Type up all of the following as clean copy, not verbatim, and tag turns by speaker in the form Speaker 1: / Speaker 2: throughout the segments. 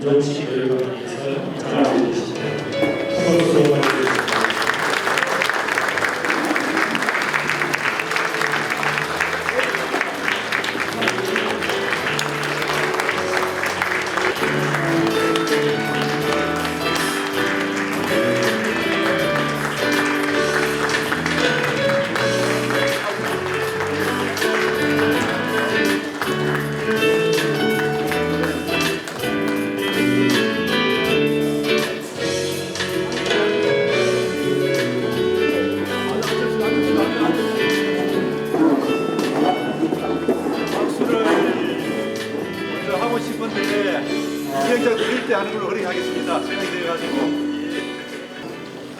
Speaker 1: 출범식을 위해서 인사하고 계십니다. 수고로 마치겠습니다.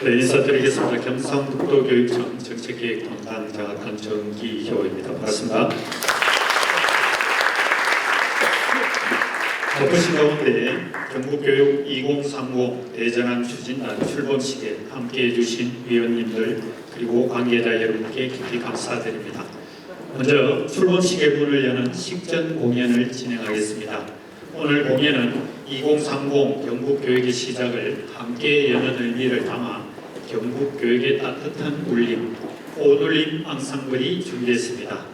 Speaker 1: 네, 인사드리겠습니다. 경상북도교육청 정책기획 담당자 강정기효입니다. 반갑습니다. 바쁘신 가운데 경북교육 2030 대전환 추진단 출범식에 함께해 주신 위원님들 그리고 관계자 여러분께 깊이 감사드립니다. 먼저 출범식의 문을 여는 식전 공연을 진행하겠습니다. 오늘 공연은 2030 경북교육의 시작을 함께 여는 의미를 담아 경북교육의 따뜻한 울림, 꽃울림 앙상블이 준비했습니다.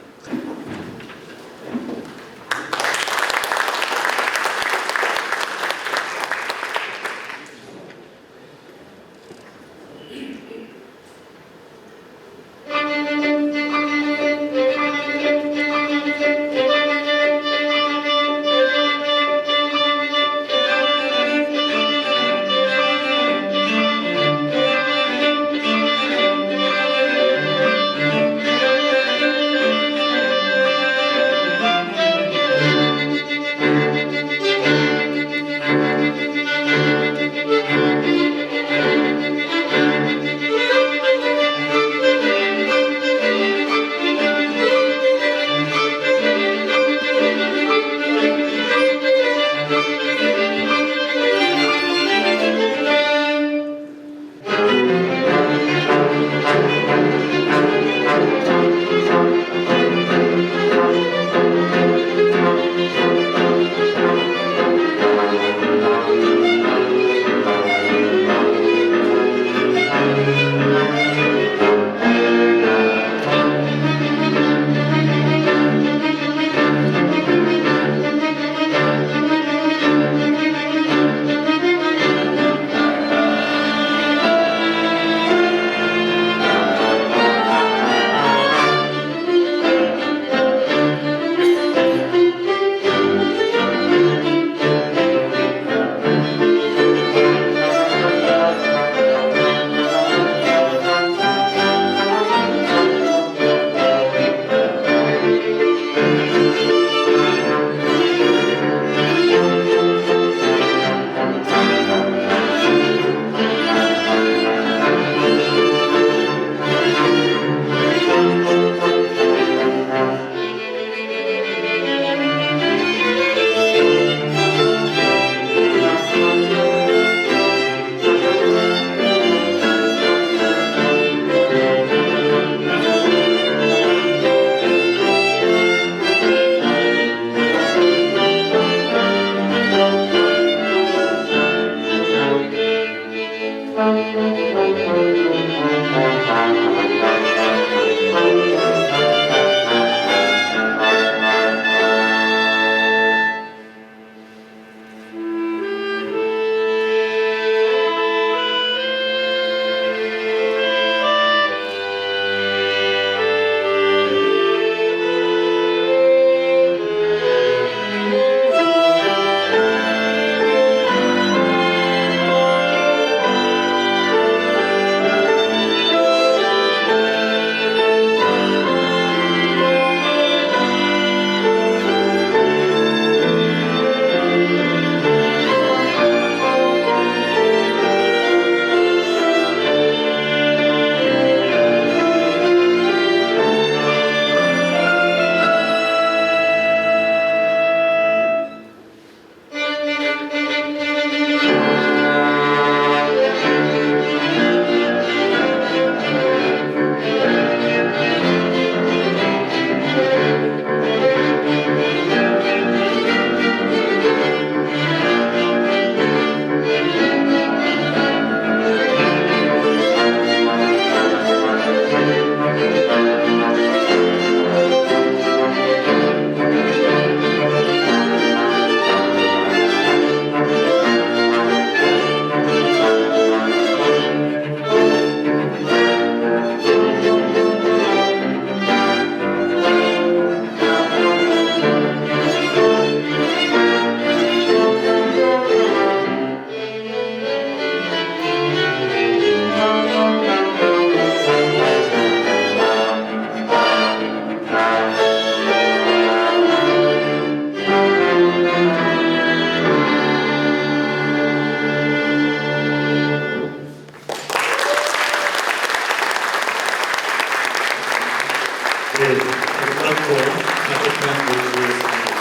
Speaker 1: 밝고 따뜻한 모습이었습니다.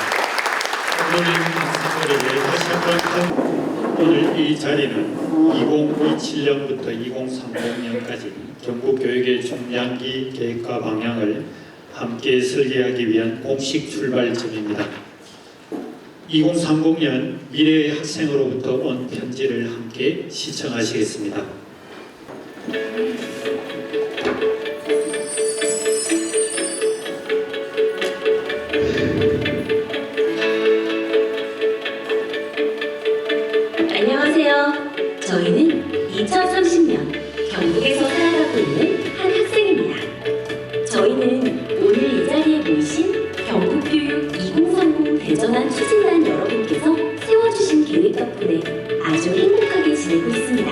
Speaker 1: 부모님 박수소리를 다시 한번 오늘 이 자리는 2027년부터 2030년까지 경북교육의 중장기 계획과 방향을 함께 설계하기 위한 공식 출발점입니다. 2030년 미래의 학생으로부터 온 편지를 함께 시청하시겠습니다.
Speaker 2: 안녕하세요. 저희는 2030년 경북에서 살아가고 있는 한 학생입니다. 저희는 오늘 이 자리에 모이신 경북교육 2030 대전환 추진단 여러분께서 세워주신 계획 덕분에 아주 행복하게 지내고 있습니다.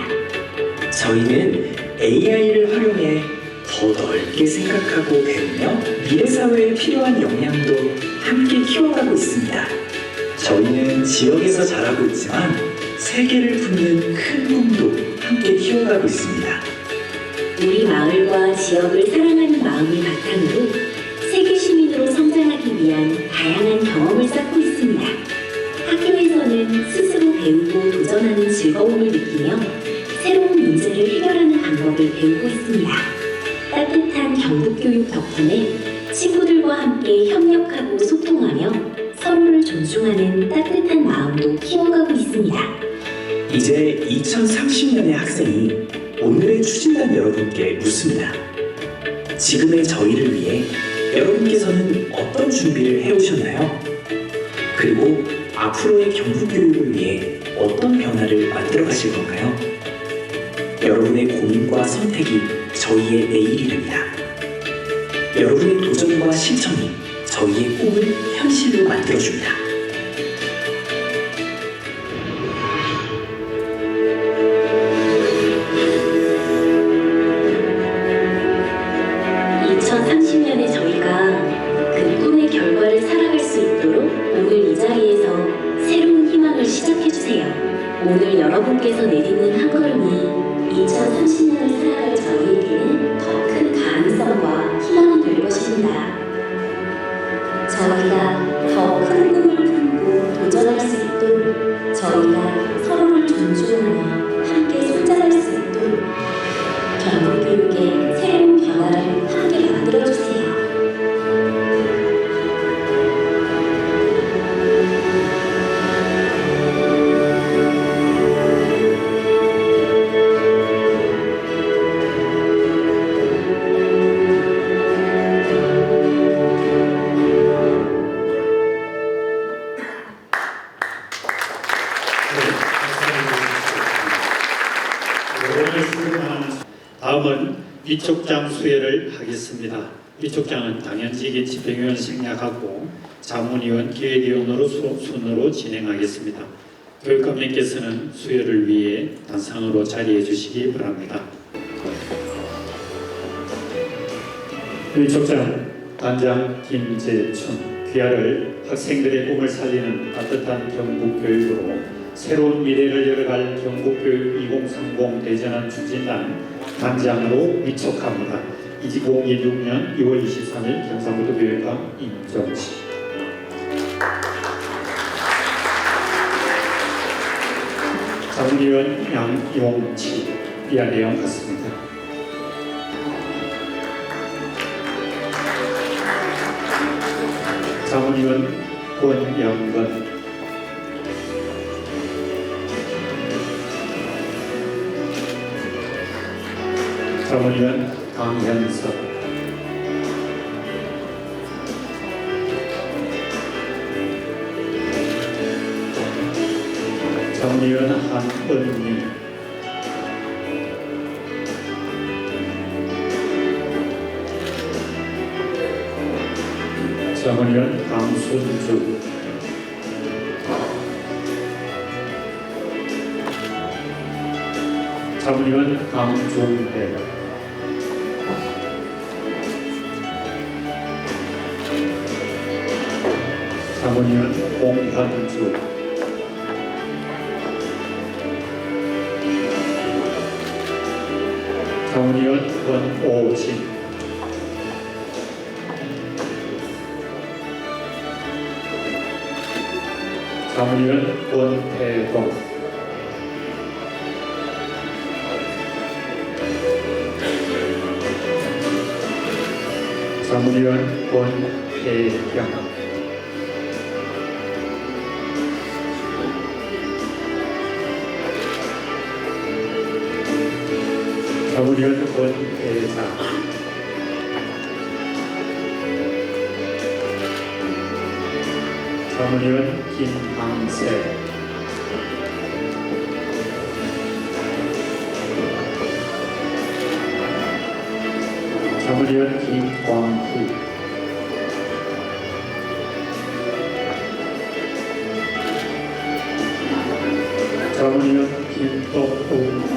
Speaker 3: 저희는 AI를 활용해 더 넓게 생각하고 배우며 미래 사회에 필요한 역량도 함께 키워가고 있습니다. 저희는 지역에서 자라고 있지만 세계를 품는 큰 꿈도 함께 키워가고 있습니다.
Speaker 2: 우리 마을과 지역을 사랑하는 마음을 바탕으로 세계 시민으로 성장하기 위한 다양한 경험을 쌓고 있습니다. 학교에서는 스스로 배우고 도전하는 즐거움을 느끼며 새로운 문제를 해결하는 방법을 배우고 있습니다. 따뜻한 경북교육 덕분에 친구들과 함께 협력하고 소통하며 서로를 존중하는 따뜻한 마음도 키워가고 있습니다.
Speaker 3: 이제 2030년의 학생이 오늘의 추진단 여러분께 묻습니다. 지금의 저희를 위해 여러분께서는 어떤 준비를 해오셨나요? 그리고 앞으로의 경북교육을 위해 어떤 변화를 만들어 가실 건가요? 여러분의 고민과 선택이 저희의 내일이 됩니다. 여러분의 도전과 실천이 저희의 꿈을 현실로 만들어줍니다.
Speaker 2: 그 꿈의 결과를 살아갈 수 있도록 오늘 이 자리에서 새로운 희망을 시작해주세요. 오늘 여러분께서 내딛는 한 걸음이 2030년을 살아갈 저희에게는 더 큰 가능성과 희망이 될 것입니다. 저희가 더 큰 꿈을 품고 도전할 수 있도록 저희가 서로를 존중하며 함께 성장할 수 있도록 경북교육의 새로운 변화를 함께 만들어주세요.
Speaker 1: 다음은 위촉장 수여를 하겠습니다. 위촉장은 당연직인 집행위원 생략하고 자문위원, 기획위원으로 순으로 진행하겠습니다. 교육감님께서는 수여를 위해 단상으로 자리해 주시기 바랍니다. 위촉장 단장 김재춘, 귀하를 학생들의 꿈을 살리는 따뜻한 경북교육으로 새로운 미래를 열어갈 경북교육 2030 대전환 추진단 단장으로 위촉합니다. 2016년 2월 23일 경상북도 교육감 임정치. 자문위원 양용치. 이하 내용 같습니다. 자문위원 권영건. 자문위원 강현석. 자문위원 한은미. 자문위원 강순주. 자문위원 강종배. 자문위원 공현주. 자문위원 권오진. 자문위원 권태동, 자문위원 권혜경, 자문위원 권혜자, 자문위원 김항세, 자문위원 김광희, 자문위원 김덕우,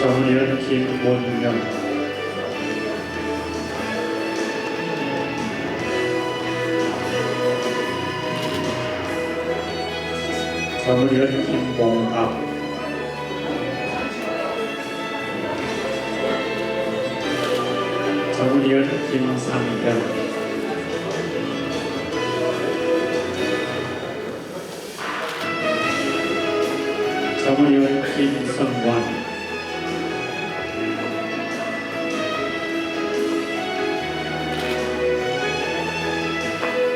Speaker 1: 자문위원 김문명, 자문위원 김봉학, 자문위원 김상현, 자문위원 김성환,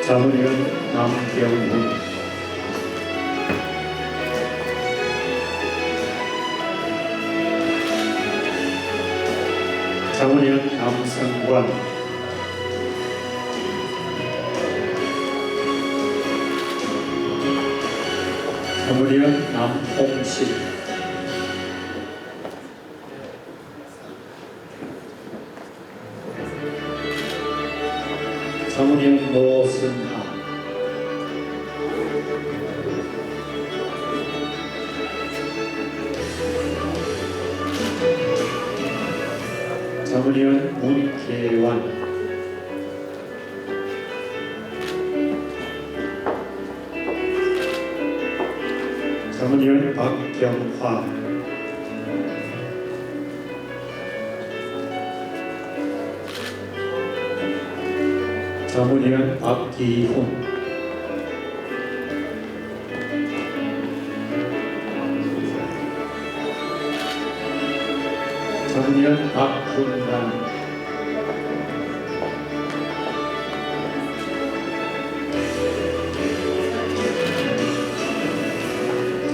Speaker 1: 자문위원 남병훈, 자문위원 남성관, 자문위원 남홍식, 자문위원 노승하, 자문위원 문계환, 자문위원 박경화, 자문위원 박기훈, 자문위원 박훈남,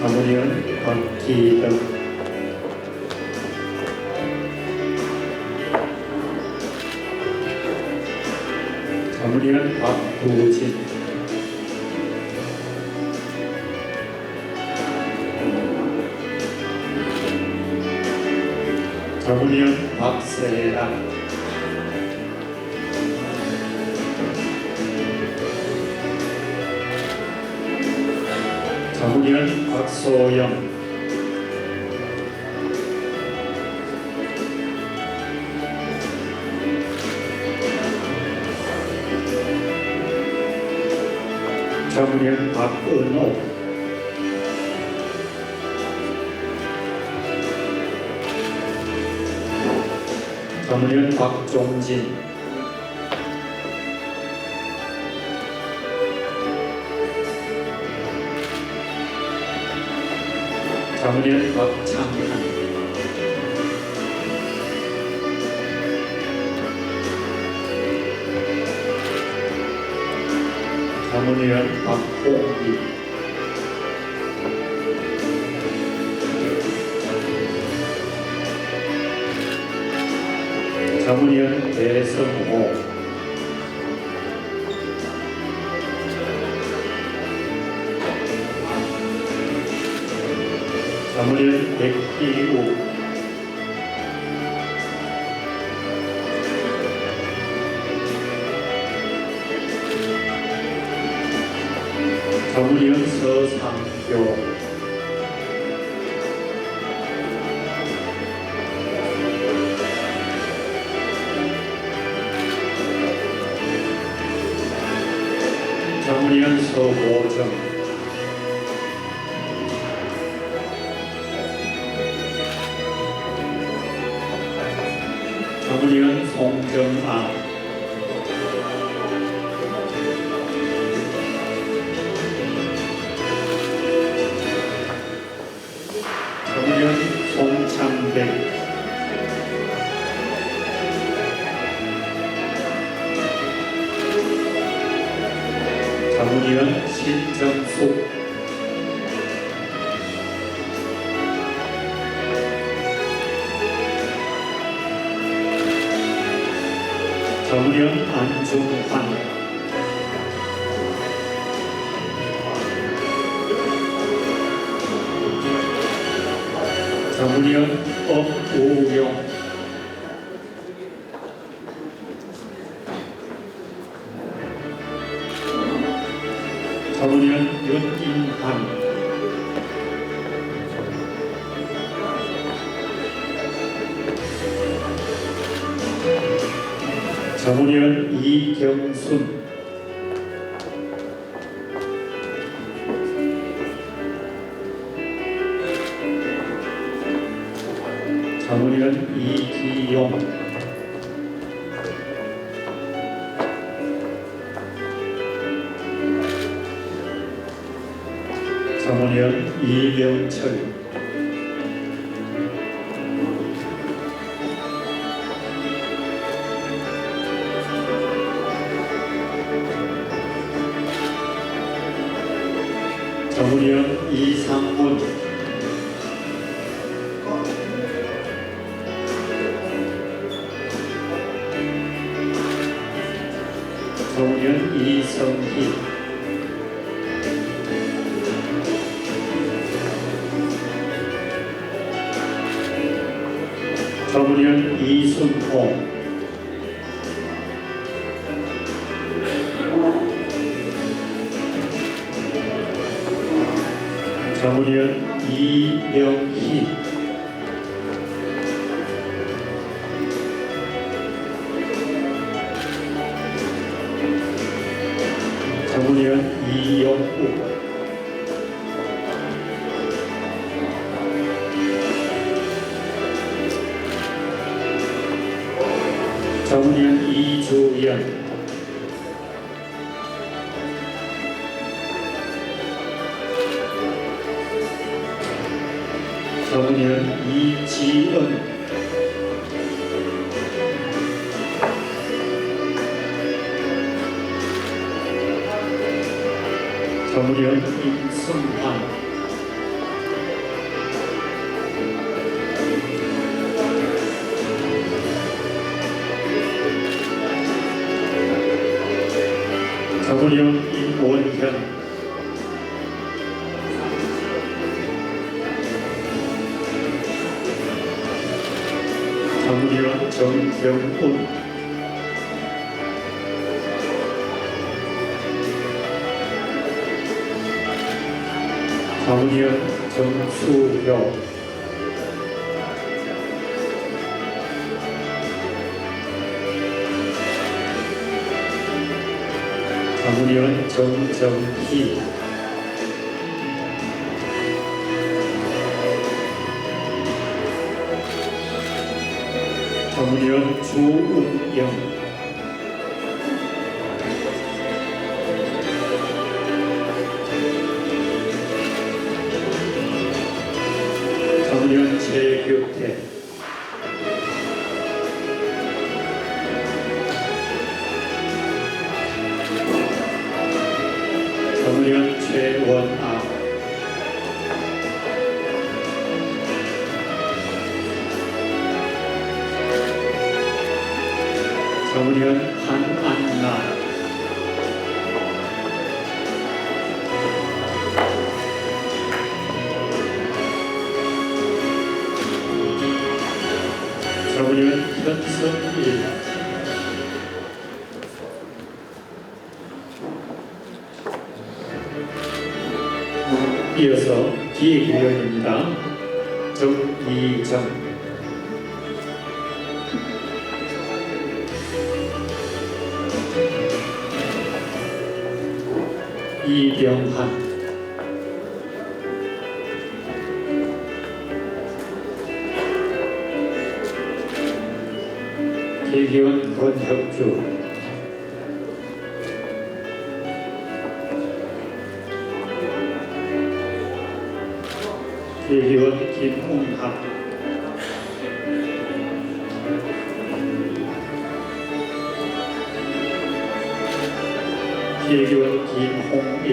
Speaker 1: 자문위원 박기덕, 자문위원 박두진, 자문위원 박세랑, 자문위원 박소영, 자문위원 박은옥, 자문위원 박종진, 자문위원 박창한, 자문위원 박홍기, 자문위원 배성호, 자문위원 백희우, 자문위원 서상교, 자문위원 서보정, 자문위원 송정아, 자문위원 안중환, 자문위원 엄우용, 자문위원 윤인환, 자문위원 이경순, 자문위원 이기용, 자문위원 이명철, 자문위원 이상문, 자문위원 이성희, 자문위원 이순호, 자문위원 이명희, 자문위원 이영욱, 자문위원 이주연, 자문위원 이지은, 자문위원 임승환, 자문위원 임원현, 자문위원 정경훈, 자문위원 정수효, 자문위원 정정희, 자문위원 주은영, 자문위원 최규태, 자문위원 최원아, 자문위원 한안나, 자문위원 현성일, 이어서 기획위원입니다. 정이정, 이병한, 기획위원 권혁주, 기획위원 김웅학, 기획위원 김홍일,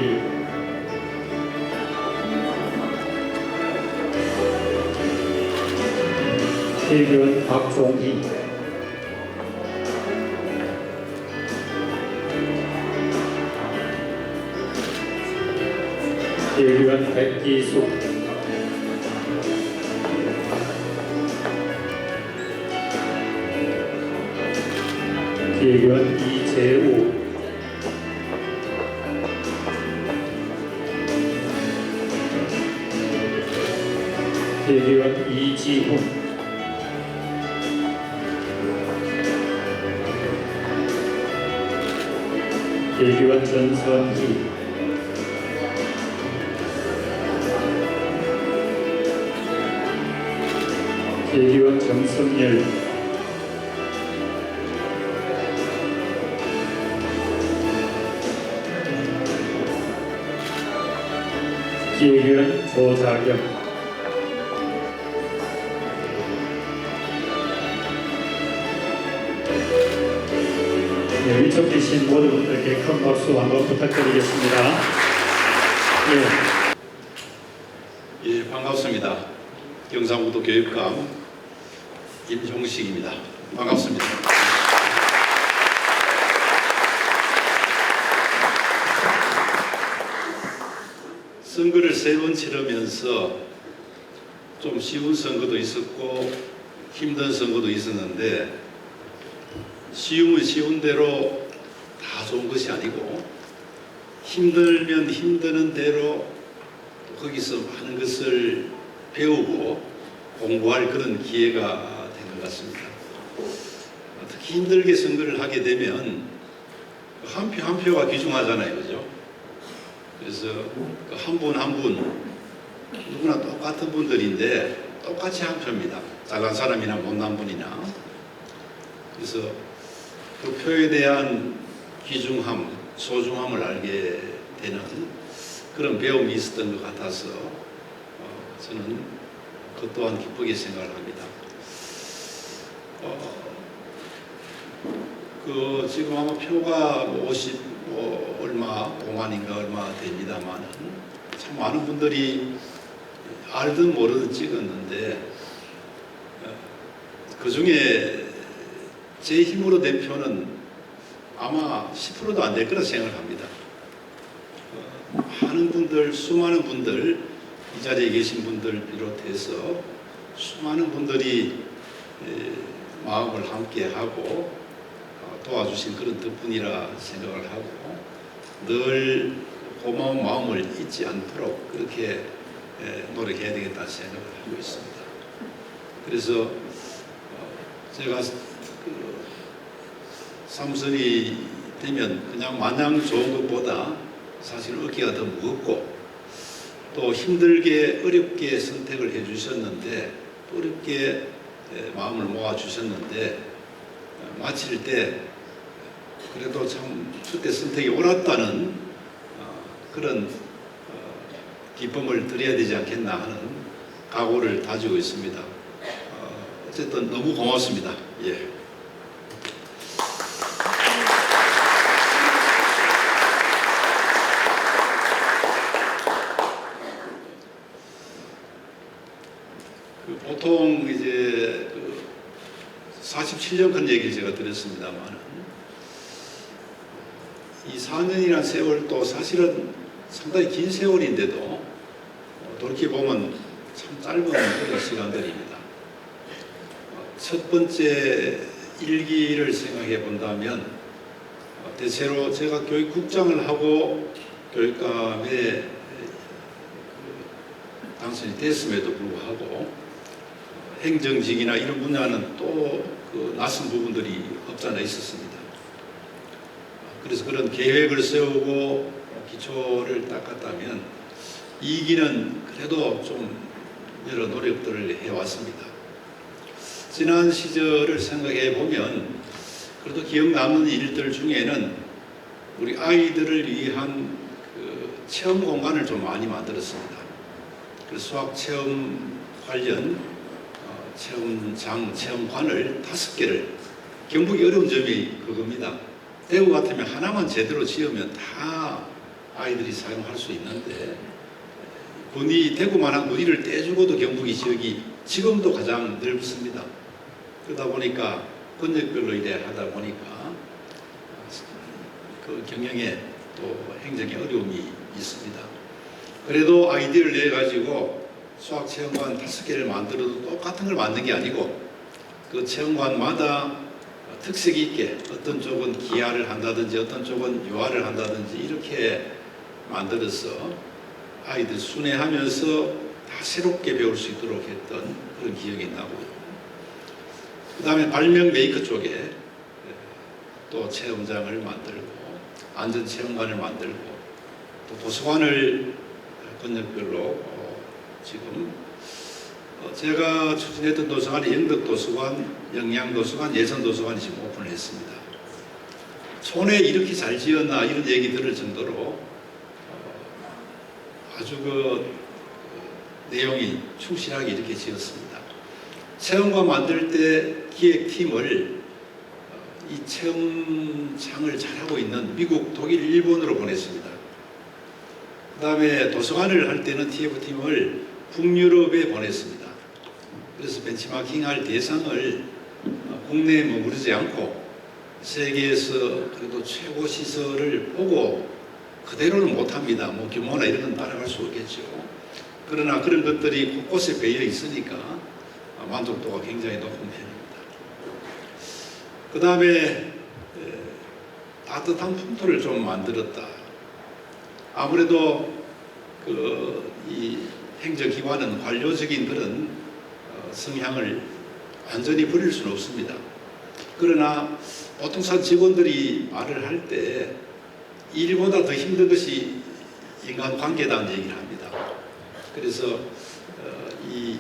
Speaker 1: 기획위원 박종희, 예규원 백기숙, 예규원 이재우, 예규원 이지훈, 예규원 전선희, 예규원 정성열, 예규원 조자경, 네, 위촉 계신 모든 분들께 큰 박수 한번 부탁드리겠습니다.
Speaker 4: 예, 반갑습니다. 경상북도 교육감 임종식입니다. 반갑습니다. 선거를 3번 치르면서 좀 쉬운 선거도 있었고 힘든 선거도 있었는데 쉬우면 쉬운 대로 다 좋은 것이 아니고 힘들면 힘드는 대로 거기서 많은 것을 배우고 공부할 그런 기회가 된 것 같습니다. 특히 힘들게 선거를 하게 되면 한 표 한 표가 귀중하잖아요, 그죠? 그래서 한 분 한 분 누구나 똑같은 분들인데 똑같이 한 표입니다. 잘난 사람이나 못난 분이나. 그래서 그 표에 대한 귀중함, 소중함을 알게 되는 그런 배움이 있었던 것 같아서 저는 그 또한 기쁘게 생각을 합니다. 지금 아마 표가 50 얼마 5만인가 얼마 됩니다만은 참 많은 분들이 알든 모르든 찍었는데 그 중에 제 힘으로 낸 표는 아마 10%도 안 될 거라 생각합니다. 많은 분들, 수많은 분들, 이 자리에 계신 분들 비롯해서 수많은 분들이 마음을 함께 하고 도와주신 그런 덕분이라 생각을 하고 늘 고마운 마음을 잊지 않도록 그렇게 노력해야 되겠다 생각을 하고 있습니다. 그래서 제가 삼선이 되면 그냥 마냥 좋은 것보다 사실 어깨가 더 무겁고 또 힘들게 어렵게 선택을 해주셨는데 어렵게 마음을 모아주셨는데 마칠 때 그래도 참 그때 선택이 옳았다는 그런 기쁨을 드려야 되지 않겠나 하는 각오를 다지고 있습니다. 어쨌든 너무 고맙습니다. 예. 보통 이제 47년 전 얘기를 제가 들었습니다만 이 4년이라는 세월도 사실은 상당히 긴 세월인데도 돌이켜보면 참 짧은 그런 시간들입니다. 첫 번째 일기를 생각해 본다면 대체로 제가 교육국장을 하고 교육감에 당선이 됐음에도 불구하고 행정직이나 이런 분야는 또 그 낯선 부분들이 없잖아 있었습니다. 그래서 그런 계획을 세우고 기초를 닦았다면 2기는 그래도 좀 여러 노력들을 해왔습니다. 지난 시절을 생각해 보면 그래도 기억 남는 일들 중에는 우리 아이들을 위한 그 체험 공간을 좀 많이 만들었습니다. 그래서 수학 체험 관련 체험장, 체험관을 5개를 경북이 어려운 점이 그겁니다. 대구 같으면 하나만 제대로 지으면 다 아이들이 사용할 수 있는데 대구만한 군위를 떼주고도 경북이 지역이 지금도 가장 넓습니다. 그러다 보니까 권역별로 이래 하다 보니까 그 경영에 또 행정에 어려움이 있습니다. 그래도 아이디어를 내가지고 수학체험관 5개를 만들어도 똑같은 걸 만든 게 아니고 그 체험관마다 특색이 있게 어떤 쪽은 기하를 한다든지 어떤 쪽은 유화를 한다든지 이렇게 만들어서 아이들 순회하면서 다 새롭게 배울 수 있도록 했던 그런 기억이 나고요. 그 다음에 발명 메이커 쪽에 또 체험장을 만들고 안전체험관을 만들고 또 도서관을 권역별로 지금 제가 추진했던 도서관이 영덕도서관, 영양도서관, 예선도서관이 지금 오픈을 했습니다. 촌에 이렇게 잘 지었나 이런 얘기 들을 정도로 아주 내용이 충실하게 이렇게 지었습니다. 체험관 만들 때 기획팀을 이 체험장을 잘하고 있는 미국, 독일, 일본으로 보냈습니다. 그 다음에 도서관을 할 때는 TF팀을 북유럽에 보냈습니다. 그래서 벤치마킹할 대상을 국내에 머무르지 않고 세계에서 그래도 최고 시설을 보고 그대로는 못합니다. 뭐 규모나 이런 건 따라갈 수 없겠죠. 그러나 그런 것들이 곳곳에 배어 있으니까 만족도가 굉장히 높은 편입니다. 그 다음에 따뜻한 풍토를 좀 만들었다. 아무래도 이 행정기관은 관료적인 그런 성향을 완전히 버릴 수는 없습니다. 그러나 보통상 직원들이 말을 할 때 일보다 더 힘든 것이 인간관계다는 얘기를 합니다. 그래서 이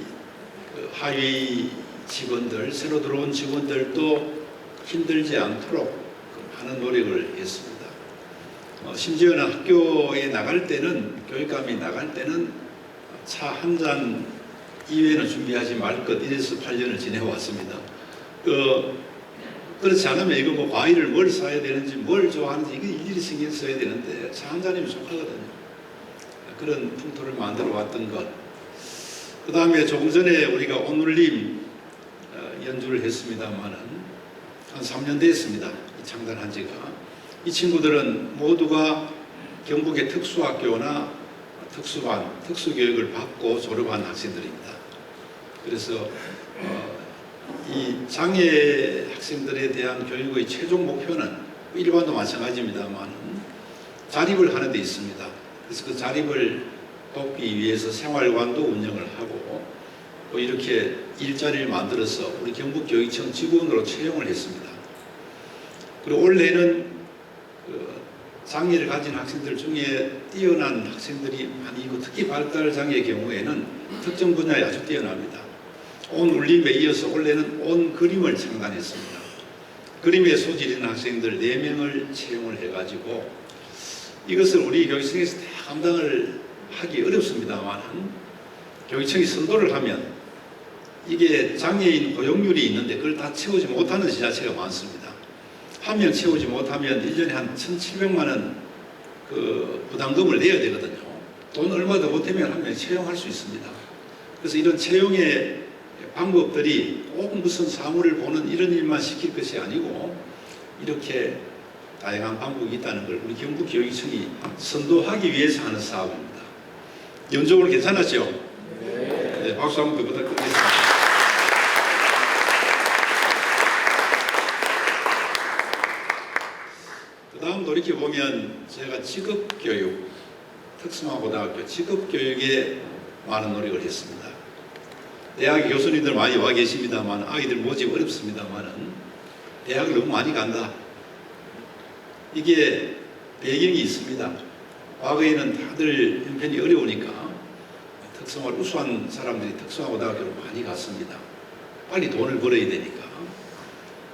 Speaker 4: 하위 직원들, 새로 들어온 직원들도 힘들지 않도록 많은 노력을 했습니다. 심지어는 학교에 나갈 때는, 교육감이 나갈 때는 차 한 잔 이외에는 준비하지 말 것, 이래서 8년을 지내왔습니다. 그렇지 않으면 이거 뭐 과일을 뭘 사야 되는지 뭘 좋아하는지 이거 일일이 신경 써야 되는데 차 한 잔이면 족하거든요. 그런 풍토를 만들어 왔던 것. 그 다음에 조금 전에 우리가 온울림 연주를 했습니다만은 한 3년 됐습니다. 창단한 지가. 이 친구들은 모두가 경북의 특수학교나 특수반, 특수교육을 받고 졸업한 학생들입니다. 그래서 이 장애 학생들에 대한 교육의 최종 목표는 일반도 마찬가지입니다만 자립을 하는 데 있습니다. 그래서 그 자립을 돕기 위해서 생활관도 운영을 하고 또 이렇게 일자리를 만들어서 우리 경북교육청 직원으로 채용을 했습니다. 그리고 올해는 장애를 가진 학생들 중에 뛰어난 학생들이 많이 있고 특히 발달장애의 경우에는 특정 분야에 아주 뛰어납니다. 온 울림에 이어서 올해는 온 그림을 창단했습니다. 그림에 소질 있는 학생들 4명을 채용을 해가지고 이것을 우리 교육청에서 다 감당을 하기 어렵습니다만 교육청이 선도를 하면 이게 장애인 고용률이 있는데 그걸 다 채우지 못하는 지자체가 많습니다. 한 명 채우지 못하면 1년에 한 1,700만 원 부담금을 내야 되거든요. 돈 얼마 더 보태면 한 명 채용할 수 있습니다. 그래서 이런 채용의 방법들이 꼭 무슨 사무를 보는 이런 일만 시킬 것이 아니고 이렇게 다양한 방법이 있다는 걸 우리 경북교육청이 선도하기 위해서 하는 사업입니다. 연주 오늘 괜찮았죠? 네, 박수 한번 더 부탁드리겠습니다. 그 다음 돌이켜보면 제가 직업교육, 특성화고등학교 직업교육에 많은 노력을 했습니다. 대학 교수님들 많이 와 계십니다만 아이들 모집 어렵습니다만 대학을 너무 많이 간다. 이게 배경이 있습니다. 과거에는 다들 형편이 어려우니까 특성화를 우수한 사람들이 특성화고등학교로 많이 갔습니다. 빨리 돈을 벌어야 되니까.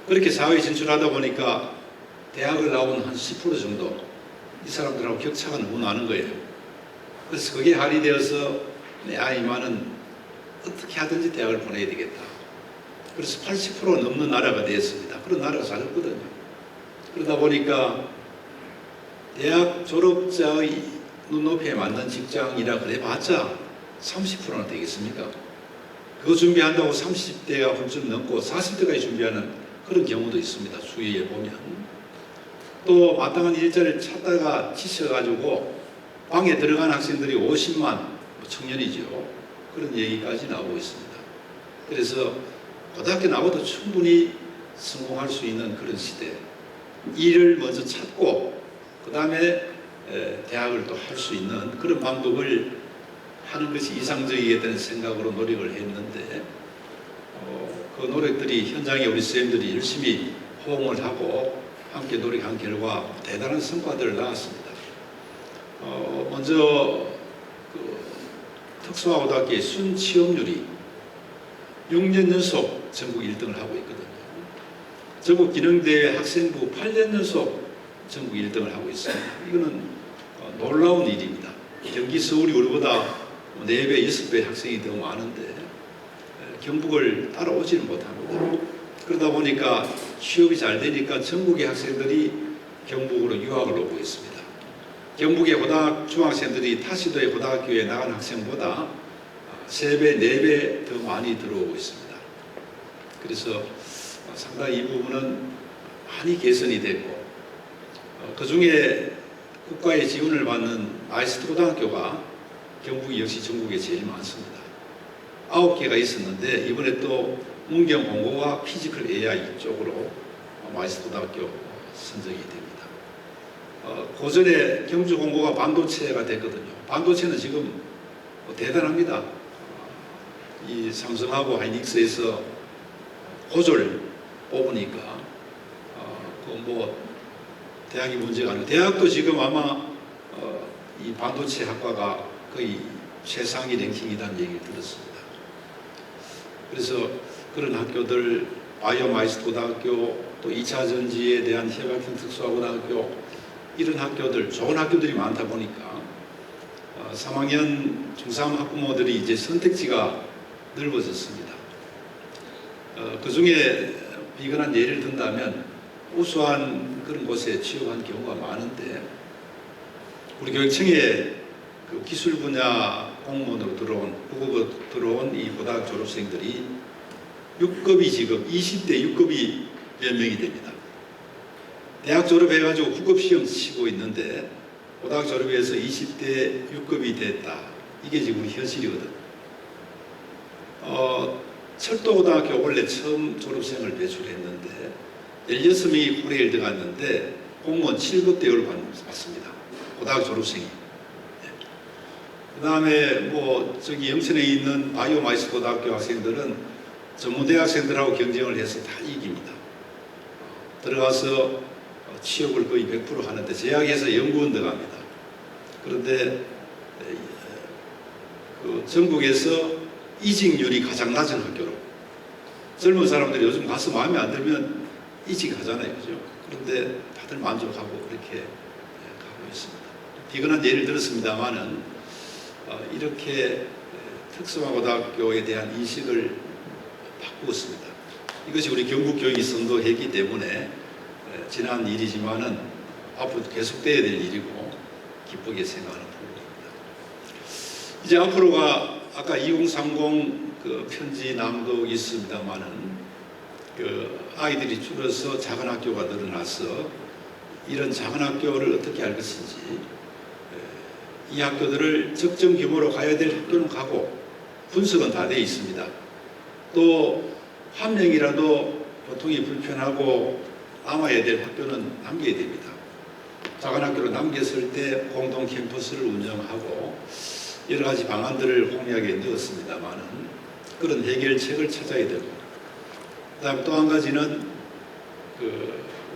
Speaker 4: 그렇게 사회에 진출하다 보니까 대학을 나온 한 10% 정도 이 사람들하고 격차가 너무 나는 거예요. 그래서 그게 할이 되어서 내 아이만은 어떻게 하든지 대학을 보내야 되겠다. 그래서 80% 넘는 나라가 되었습니다. 그런 나라가 잘했거든요. 그러다 보니까 대학 졸업자의 눈높이에 맞는 직장이라 그래봤자 30%는 되겠습니까? 그거 준비한다고 30대가 훌쩍 넘고 40대까지 준비하는 그런 경우도 있습니다. 주위에 보면. 또 마땅한 일자리를 찾다가 지쳐가지고 방에 들어간 학생들이 50만 청년이죠. 그런 얘기까지 나오고 있습니다. 그래서 고등학교 나와도 충분히 성공할 수 있는 그런 시대. 일을 먼저 찾고 그 다음에 대학을 또 할 수 있는 그런 방법을 하는 것이 이상적이겠다는 생각으로 노력을 했는데 그 노력들이 현장에 우리 선생님들이 열심히 호응을 하고 함께 노력한 결과 대단한 성과들을 낳았습니다. 먼저 그 특수화고등학교의 순취업률이 6년 연속 전국 1등을 하고 있거든요. 전국 기능대회 학생부 8년 연속 전국 1등을 하고 있습니다. 이거는 놀라운 일입니다. 경기 서울이 우리보다 4배, 6배 학생이 더 많은데 경북을 따라오지는 못합니다. 그러다 보니까 취업이 잘 되니까 전국의 학생들이 경북으로 유학을 오고 있습니다. 경북의 중학생들이 타시도의 고등학교에 나간 학생보다 3배, 4배 더 많이 들어오고 있습니다. 그래서 상당히 이 부분은 많이 개선이 됐고 그 중에 국가의 지원을 받는 아이스트 고등학교가 경북이 역시 전국에 제일 많습니다. 9개가 있었는데 이번에 또 문경 공고와 피지컬 AI 쪽으로 아이스트 고등학교 선정이 됩니다. 고전에 경주 공고가 반도체가 됐거든요. 반도체는 지금 대단합니다. 이 삼성하고 하이닉스에서 고졸 뽑으니까 대학이 문제가 아니고 대학도 지금 아마 이 반도체 학과가 거의 최상위 랭킹이라는 얘기를 들었습니다. 그래서 그런 학교들 바이오마이스트 고등학교 또 2차 전지에 대한 협약형 특수화고등학교 이런 학교들 좋은 학교들이 많다 보니까 3학년 중3 학부모들이 이제 선택지가 넓어졌습니다. 그 중에 비근한 예를 든다면 우수한 그런 곳에 취업한 경우가 많은데 우리 교육청에 그 기술 분야 공무원으로 들어온 후급으로 들어온 이 고등학교 졸업생들이 6급이 지금 20대 6급이 몇 명이 됩니다. 대학 졸업해가지고 후급 시험 치고 있는데 고등학교 졸업해서 20대 6급이 됐다. 이게 지금 우리 현실이거든. 철도고등학교 원래 처음 졸업생을 배출했는데 16명이 코레일 들어갔는데 공무원 7급 대우를 받습니다. 고등학교 졸업생이. 그 다음에 저기 영천에 있는 바이오마이스 고등학교 학생들은 전문대학생들하고 경쟁을 해서 다 이깁니다. 들어가서 취업을 거의 100% 하는데 제약에서 연구원 들어갑니다. 그런데 그 전국에서 이직률이 가장 낮은 학교로 젊은 사람들이 요즘 가서 마음에 안 들면 이직하잖아요. 그죠? 그런데 다들 만족하고 그렇게 가고 있습니다. 비근한 예를 들었습니다만은 이렇게 특수화고등학교에 대한 인식을 바꾸었습니다. 이것이 우리 경북교육이 선도했기 때문에 지난 일이지만은 앞으로 계속돼야 될 일이고 기쁘게 생각하는 부분입니다. 이제 앞으로가 아까 2030 그 편지 낭독이 있습니다만은 그 아이들이 줄어서 작은 학교가 늘어나서 이런 작은 학교를 어떻게 할 것인지 이 학교들을 적정 규모로 가야 될 학교는 가고 분석은 다 되어 있습니다. 또 한 명이라도 교통이 불편하고 남아야 될 학교는 남겨야 됩니다. 작은 학교로 남겼을 때 공동 캠퍼스를 운영하고 여러 가지 방안들을 홍역에 넣었습니다만은 그런 해결책을 찾아야 되고 그다음 또 한 가지는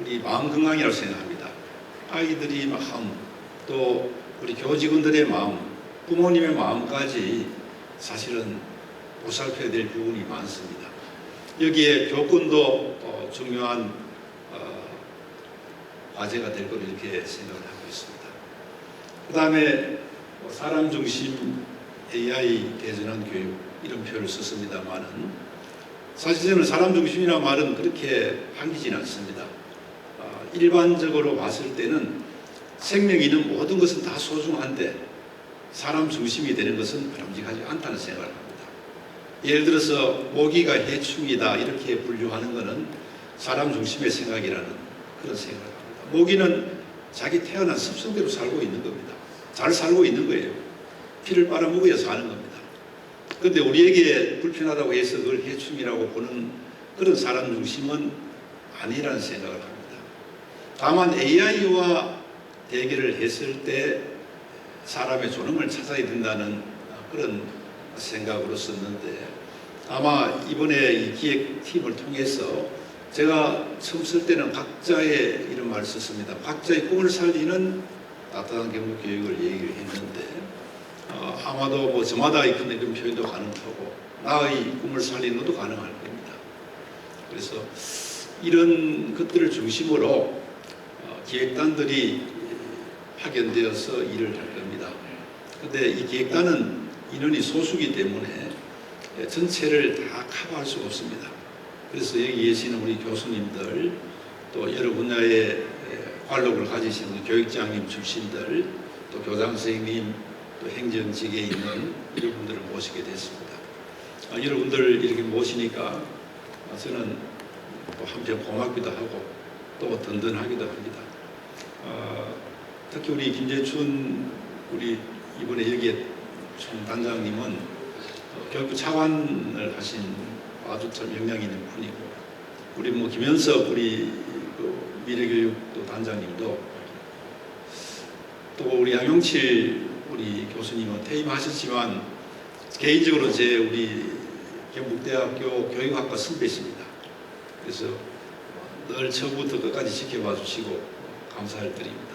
Speaker 4: 우리 마음 건강이라고 생각합니다. 아이들이 마음 또 우리 교직원들의 마음 부모님의 마음까지 사실은 보살펴야 될 부분이 많습니다. 여기에 교권도 중요한 과제가 될 거로 이렇게 생각을 하고 있습니다. 그 다음에 사람 중심 AI 대전환 교육 이런 표현을 썼습니다만은 사실 저는 사람 중심이라는 말은 그렇게 한기진 않습니다. 일반적으로 봤을 때는 생명이 있는 모든 것은 다 소중한데 사람 중심이 되는 것은 바람직하지 않다는 생각을 합니다. 예를 들어서 모기가 해충이다 이렇게 분류하는 것은 사람 중심의 생각이라는 그런 생각을 합니다. 모기는 자기 태어난 습성대로 살고 있는 겁니다. 잘 살고 있는 거예요. 피를 빨아먹어야 사는 겁니다. 그런데 우리에게 불편하다고 해서 그걸 해충이라고 보는 그런 사람 중심은 아니라는 생각을 합니다. 다만 AI와 대결을 했을 때 사람의 존엄을 찾아야 된다는 그런 생각으로 썼는데, 아마 이번에 이 기획팀을 통해서 제가 처음 쓸 때는 각자의 이런 말을 썼습니다. 각자의 꿈을 살리는 따뜻한 경북 교육을 얘기를 했는데, 아마도 뭐 저마다 그런 표현도 가능하고 나의 꿈을 살리는 것도 가능할 겁니다. 그래서 이런 것들을 중심으로 기획단들이 파견되어서 일을 할 겁니다. 그런데 이 기획단은 인원이 소수기 때문에 전체를 다 커버할 수가 없습니다. 그래서 여기 계시는 우리 교수님들, 또 여러 분야의 관록을 가지신 교육장님 출신들, 또 교장 선생님, 또 행정직에 있는 여러분들을 모시게 됐습니다. 여러분들 이렇게 모시니까 저는 또 한편 고맙기도 하고 또 든든하기도 합니다. 특히 우리 김재춘 우리 이번에 여기에 총 단장님은 교육부 차관을 하신 아주 참 역량 있는 분이고, 우리 뭐 김현석 우리 미래교육도 단장님도, 또 우리 양용칠 우리 교수님은 퇴임하셨지만 개인적으로 우리 경북대학교 교육학과 선배십니다. 그래서 늘 처음부터 끝까지 지켜봐 주시고 감사를 드립니다.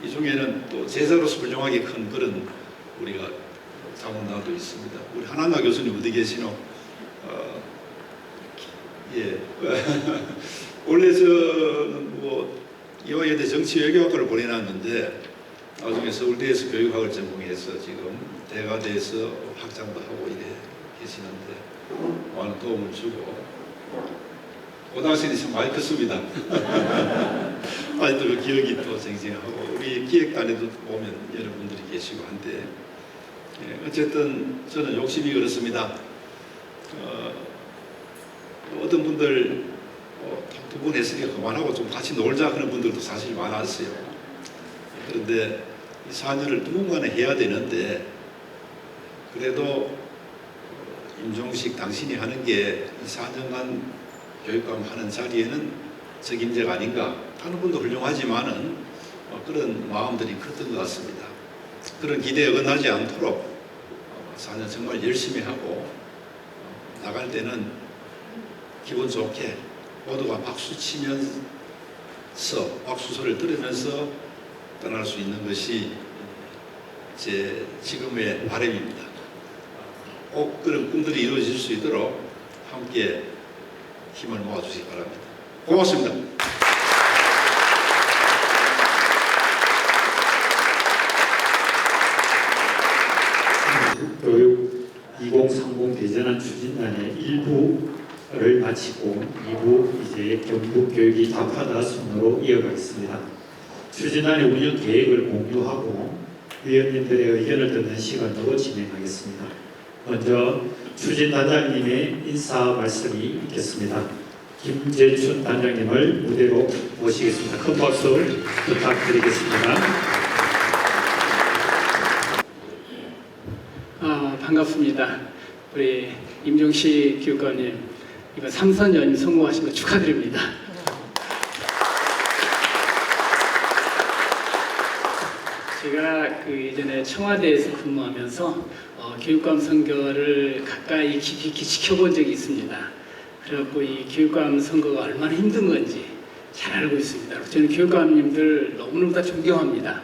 Speaker 4: 이 중에는 또 제자로서 훌륭하게 큰 그런 우리가 자문단도 있습니다. 우리 하나나 교수님 어디 계시노? 예. 원래 저는 뭐 이화여대 정치외교학과를 보내놨는데 나중에 서울대에서 교육학을 전공해서 지금 대가대에서 학장도 하고 이래 계시는데 많은 도움을 주고, 고등학생이 참 많이 컸습니다. 아직도 그 기억이 또 생생하고, 우리 기획단에도 보면 여러분들이 계시고 한데, 어쨌든 저는 욕심이 그렇습니다. 어떤 분들 두 분 했으니까 그만하고 좀 같이 놀자 그런 분들도 사실 많았어요. 그런데 이 4년을 누군가는 해야 되는데, 그래도 임종식 당신이 하는 게 이 4년간 교육감 하는 자리에는 적임자가 아닌가. 다른 분도 훌륭하지만은 그런 마음들이 컸던 것 같습니다. 그런 기대에 어긋나지 않도록 4년 정말 열심히 하고 나갈 때는 기분 좋게 모두가 박수 치면서 박수 소리를 들으면서 떠날 수 있는 것이 제 지금의 바람입니다. 꼭 그런 꿈들이 이루어질 수 있도록 함께 힘을 모아주시기 바랍니다. 고맙습니다.
Speaker 1: 교육 2030 대전환 추진단의 1부를 마치고 2부 이제 경북 교육이 답하다 순으로 이어가겠습니다. 추진단의 운영 계획을 공유하고 위원님들의 의견을 듣는 시간으로 진행하겠습니다. 먼저 추진단장님의 인사 말씀이 있겠습니다. 김재춘 단장님을 무대로 모시겠습니다. 큰 박수 부탁드리겠습니다.
Speaker 5: 반갑습니다. 우리 임종식 교육관님 이번 3선 연임 성공하신 거 축하드립니다. 제가 예전에 청와대에서 근무하면서 교육감 선거를 가까이 깊이 있게 지켜본 적이 있습니다. 그래갖고 이 교육감 선거가 얼마나 힘든 건지 잘 알고 있습니다. 저는 교육감님들 너무너무 다 존경합니다.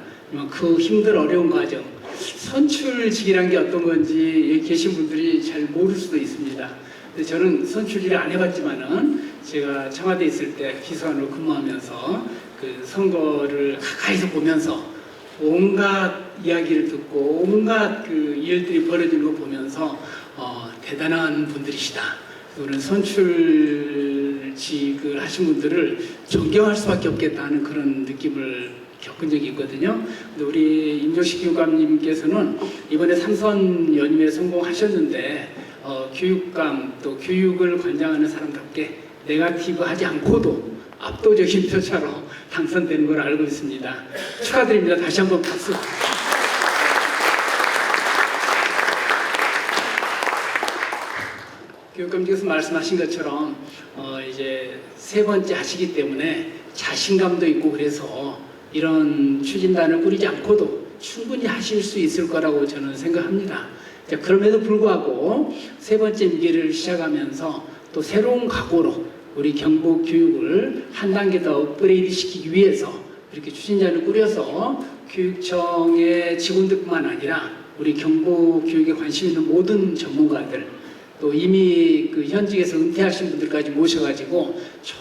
Speaker 5: 그 힘든 어려운 과정, 선출직이란 게 어떤 건지 여기 계신 분들이 잘 모를 수도 있습니다. 근데 저는 선출직을 안 해봤지만은 제가 청와대에 있을 때 비서관으로 근무하면서 그 선거를 가까이서 보면서 온갖 이야기를 듣고 온갖 그 일들이 벌어지는 거 보면서 대단한 분들이시다. 그런 선출직을 하신 분들을 존경할 수밖에 없겠다는 그런 느낌을 겪은 적이 있거든요. 근데 우리 임종식 교육감님께서는 이번에 3선 연임에 성공하셨는데 교육감 또 교육을 관장하는 사람답게 네거티브 하지 않고도 압도적인 표차로 당선된 걸 알고 있습니다. 축하드립니다. 다시 한번 박수. 교육감님께서 말씀하신 것처럼 이제 세 번째 하시기 때문에 자신감도 있고 그래서 이런 추진단을 꾸리지 않고도 충분히 하실 수 있을 거라고 저는 생각합니다. 그럼에도 불구하고 세 번째 임기를 시작하면서 또 새로운 각오로 우리 경북 교육을 한 단계 더 업그레이드 시키기 위해서 이렇게 추진단을 꾸려서 교육청의 직원들뿐만 아니라 우리 경북 교육에 관심 있는 모든 전문가들 또 이미 그 현직에서 은퇴하신 분들까지 모셔가지고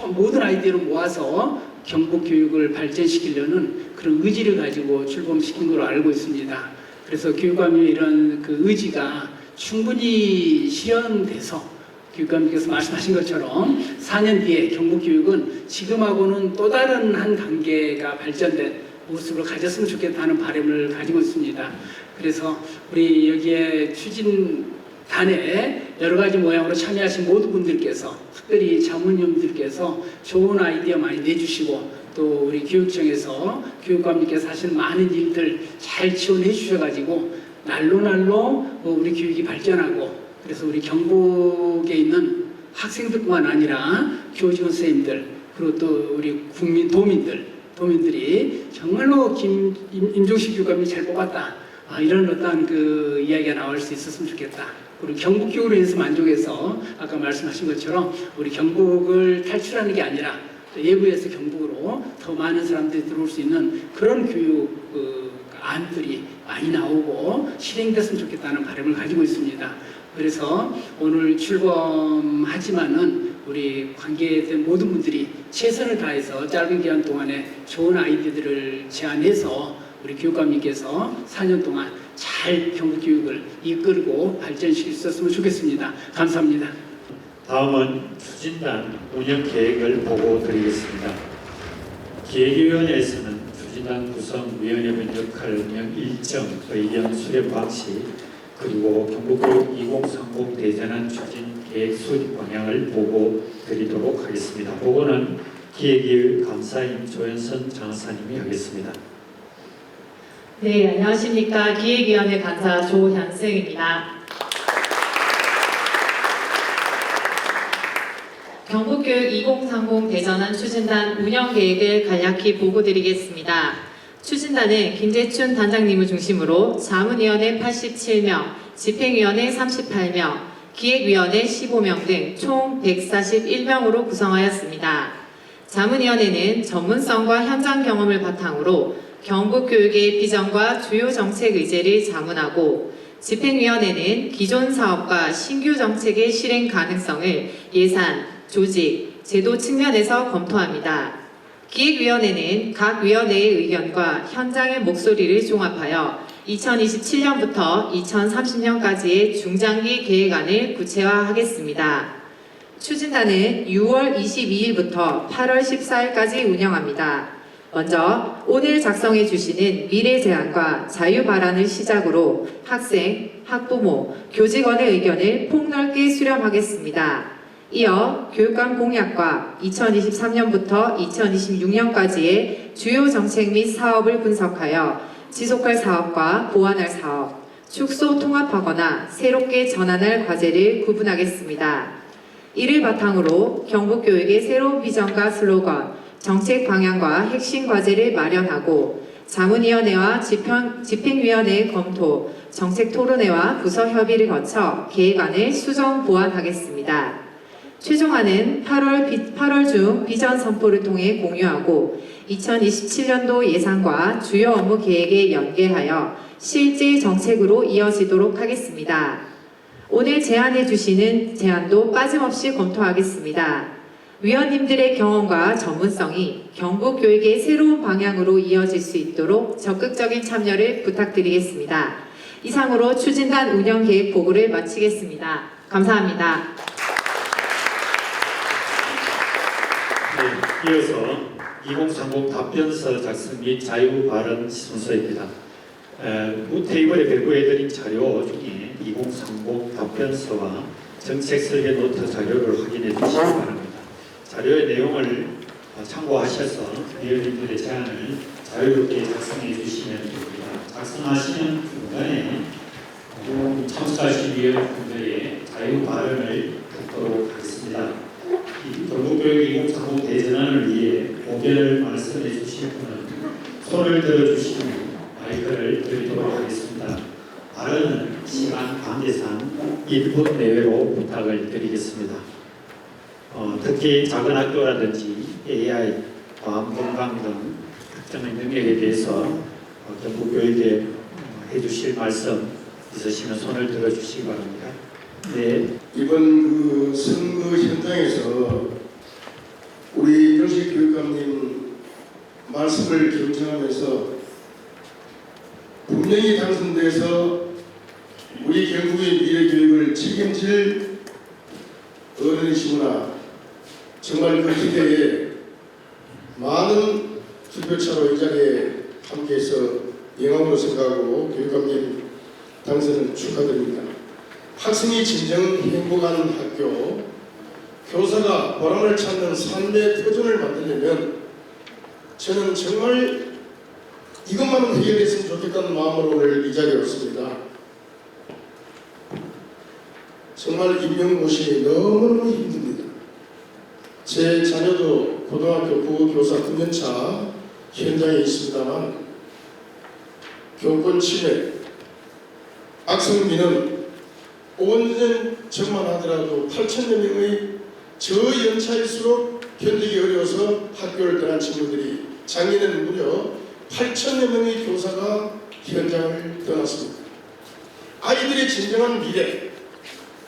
Speaker 5: 모든 아이디어를 모아서 경북 교육을 발전시키려는 그런 의지를 가지고 출범시킨 걸로 알고 있습니다. 그래서 교육감의 이런 그 의지가 충분히 실현돼서 교육감님께서 말씀하신 것처럼 4년 뒤에 경북 교육은 지금하고는 또 다른 한 단계가 발전된 모습을 가졌으면 좋겠다는 바람을 가지고 있습니다. 그래서 우리 여기에 추진단에 여러 가지 모양으로 참여하신 모든 분들께서 특별히 자문위원들께서 좋은 아이디어 많이 내주시고 또 우리 교육청에서 교육감님께서 하시는 많은 일들 잘 지원해 주셔가지고 날로 우리 교육이 발전하고 그래서 우리 경북에 있는 학생들뿐만 아니라 교직원 선생님들 그리고 또 우리 국민 도민들이 정말로 임종식 교육감이 잘 뽑았다 이런 어떤 그 이야기가 나올 수 있었으면 좋겠다. 우리 경북 교육으로 인해서 만족해서 아까 말씀하신 것처럼 우리 경북을 탈출하는 게 아니라 외부에서 경북으로 더 많은 사람들이 들어올 수 있는 그런 교육 안들이 많이 나오고 실행됐으면 좋겠다는 바람을 가지고 있습니다. 그래서 오늘 출범하지만은 우리 관계된 모든 분들이 최선을 다해서 짧은 기간 동안에 좋은 아이디어들을 제안해서 우리 교육감님께서 4년 동안 잘 경북 교육을 이끌고 발전시킬 수 있었으면 좋겠습니다. 감사합니다.
Speaker 1: 다음은 추진단 운영 계획을 보고 드리겠습니다. 기획위원회에서는 추진단 구성 위원회분 역할 운영 일정, 의견 수렴 방식, 그리고 경북교육 2030 대전환 추진 계획 수립 방향을 보고 드리도록 하겠습니다. 보고는 기획위의 감사인 조현선 장사님이 하겠습니다.
Speaker 6: 네, 안녕하십니까. 기획위원회 간사 조현승입니다. 경북교육 2030 대전환 추진단 운영계획을 간략히 보고드리겠습니다. 추진단은 김재춘 단장님을 중심으로 자문위원회 87명, 집행위원회 38명, 기획위원회 15명 등 총 141명으로 구성하였습니다. 자문위원회는 전문성과 현장 경험을 바탕으로 경북교육의 비전과 주요 정책 의제를 자문하고 집행위원회는 기존 사업과 신규 정책의 실행 가능성을 예산, 조직, 제도 측면에서 검토합니다. 기획위원회는 각 위원회의 의견과 현장의 목소리를 종합하여 2027년부터 2030년까지의 중장기 계획안을 구체화하겠습니다. 추진단은 6월 22일부터 8월 14일까지 운영합니다. 먼저 오늘 작성해 주시는 미래 제안과 자유 발언을 시작으로 학생, 학부모, 교직원의 의견을 폭넓게 수렴하겠습니다. 이어 교육감 공약과 2023년부터 2026년까지의 주요 정책 및 사업을 분석하여 지속할 사업과 보완할 사업, 축소 통합하거나 새롭게 전환할 과제를 구분하겠습니다. 이를 바탕으로 경북교육의 새로운 비전과 슬로건, 정책 방향과 핵심 과제를 마련하고 자문위원회와 집행위원회의 검토, 정책 토론회와 부서 협의를 거쳐 계획안을 수정 보완하겠습니다. 최종안은 8월 중 비전 선포를 통해 공유하고 2027년도 예산과 주요 업무 계획에 연계하여 실제 정책으로 이어지도록 하겠습니다. 오늘 제안해 주시는 제안도 빠짐없이 검토하겠습니다. 위원님들의 경험과 전문성이 경북 교육의 새로운 방향으로 이어질 수 있도록 적극적인 참여를 부탁드리겠습니다. 이상으로 추진단 운영계획 보고를 마치겠습니다. 감사합니다.
Speaker 1: 네, 이어서 2030 답변서 작성 및 자유 발언 순서입니다. 테이블에 배부해드린 자료 중에 2030 답변서와 정책 설계 노트 자료를 확인해 주시기 바랍니다. 자료의 내용을 참고하셔서 위원님들의 제안을 자유롭게 작성해 주시면 됩니다. 작성하시는 중간에 참석하신 위원분들의 자유 발언을 듣도록 하겠습니다. 이 경북교육 2030 대전환을 위해 의견을 말씀해 주실 분은 손을 들어주시면 마이크를 드리도록 하겠습니다. 발언은 시간 관계상 1분 내외로 부탁을 드리겠습니다. 특히 작은 학교라든지 AI, 과학건강 등 특정의 능력에 대해서 경북교육에 해주실 말씀 있으시면 손을 들어주시기 바랍니다. 네.
Speaker 7: 이번 그 선거 현장에서 우리 정식 교육감님 말씀을 경청하면서 분명히 당선돼서 우리 경북의 미래 교육을 책임질 어른이시구나. 정말 그 기대에 많은 투표차로 이 자리에 함께해서 영광으로 생각하고 교육감님 당선을 축하드립니다. 학생이 진정 행복한 학교, 교사가 보람을 찾는 삶의 터전을 만들려면 저는 정말 이것만은 해결했으면 좋겠다는 마음으로 오늘 이 자리에 왔습니다. 정말 임명고시 너무너무 힘듭니다. 제 자녀도 고등학교 국어교사 9년차 현장에 있습니다만 교권 침해, 악성민원 5년 전만 하더라도 8,000여 명의 저연차일수록 견디기 어려워서 학교를 떠난 친구들이 작년에는 무려 8,000여 명의 교사가 현장을 떠났습니다. 아이들의 진정한 미래,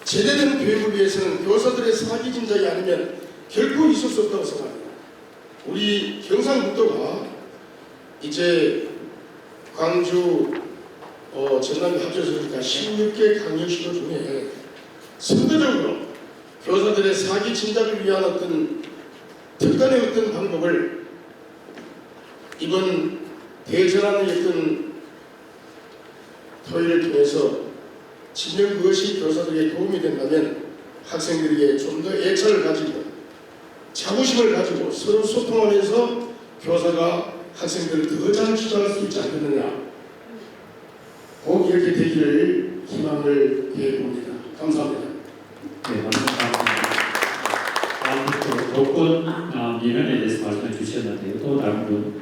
Speaker 7: 제대된 교육을 위해서는 교사들의 사기 진작이 아니면 결코 있을 수 없다고 생각합니다. 우리 경상북도가 이제 광주, 전남이 합쳐서 그러니까 16개 강력시도 중에 선도적으로 교사들의 사기 진작을 위한 어떤 특단의 어떤 방법을 이번 대전환의 어떤 토의를 통해서 진정 그것이 교사들에게 도움이 된다면 학생들에게 좀 더 애착을 가지고 자부심을 가지고 서로 소통하면서 교사가 학생들을 더 잘 지도할 수 있지 않겠느냐. 꼭 이렇게 되기를 희망을 해봅니다. 감사합니다.
Speaker 1: 네, 감사합니다. 다음으로 교권 민원에 대해서 말씀해 주셨는데요. 또 다른 분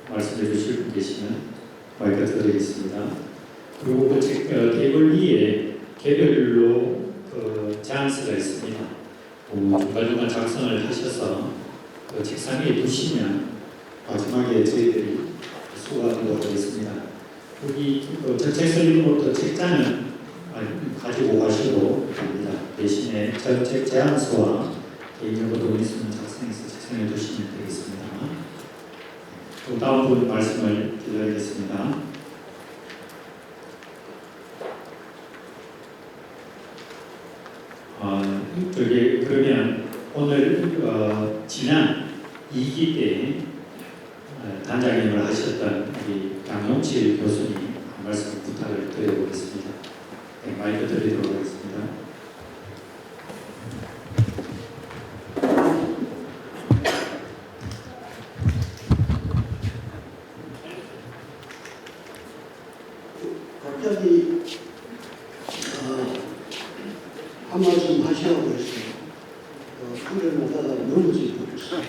Speaker 1: 말씀해 주실 분 계시면 마이크 드리겠습니다. 그리고 그 테이블 위에 개별로 그 제안서가 있습니다. 중간중간 작성을 하셔서 그 책상 위에 두시면 마지막에 저희들이 수고하도록 하겠습니다. 여기 정책 설립부터 책자는 가지고 가셔도 됩니다. 대신에 정책 제안서와 개인정보 동의서는 작성해서 책상에 두시면 되겠습니다. 또 다음 분 말씀을 드리겠습니다. 그러면 오늘 지난 2기 때 단장님을 하셨던 우리 양용칠 교수님 한 말씀 부탁을 드려보겠습니다. 네, 마이크 드리도록 하겠습니다.
Speaker 8: 갑자기 한 말씀 하시라고 했어요. 그러다가 넘어질 뻔했어요.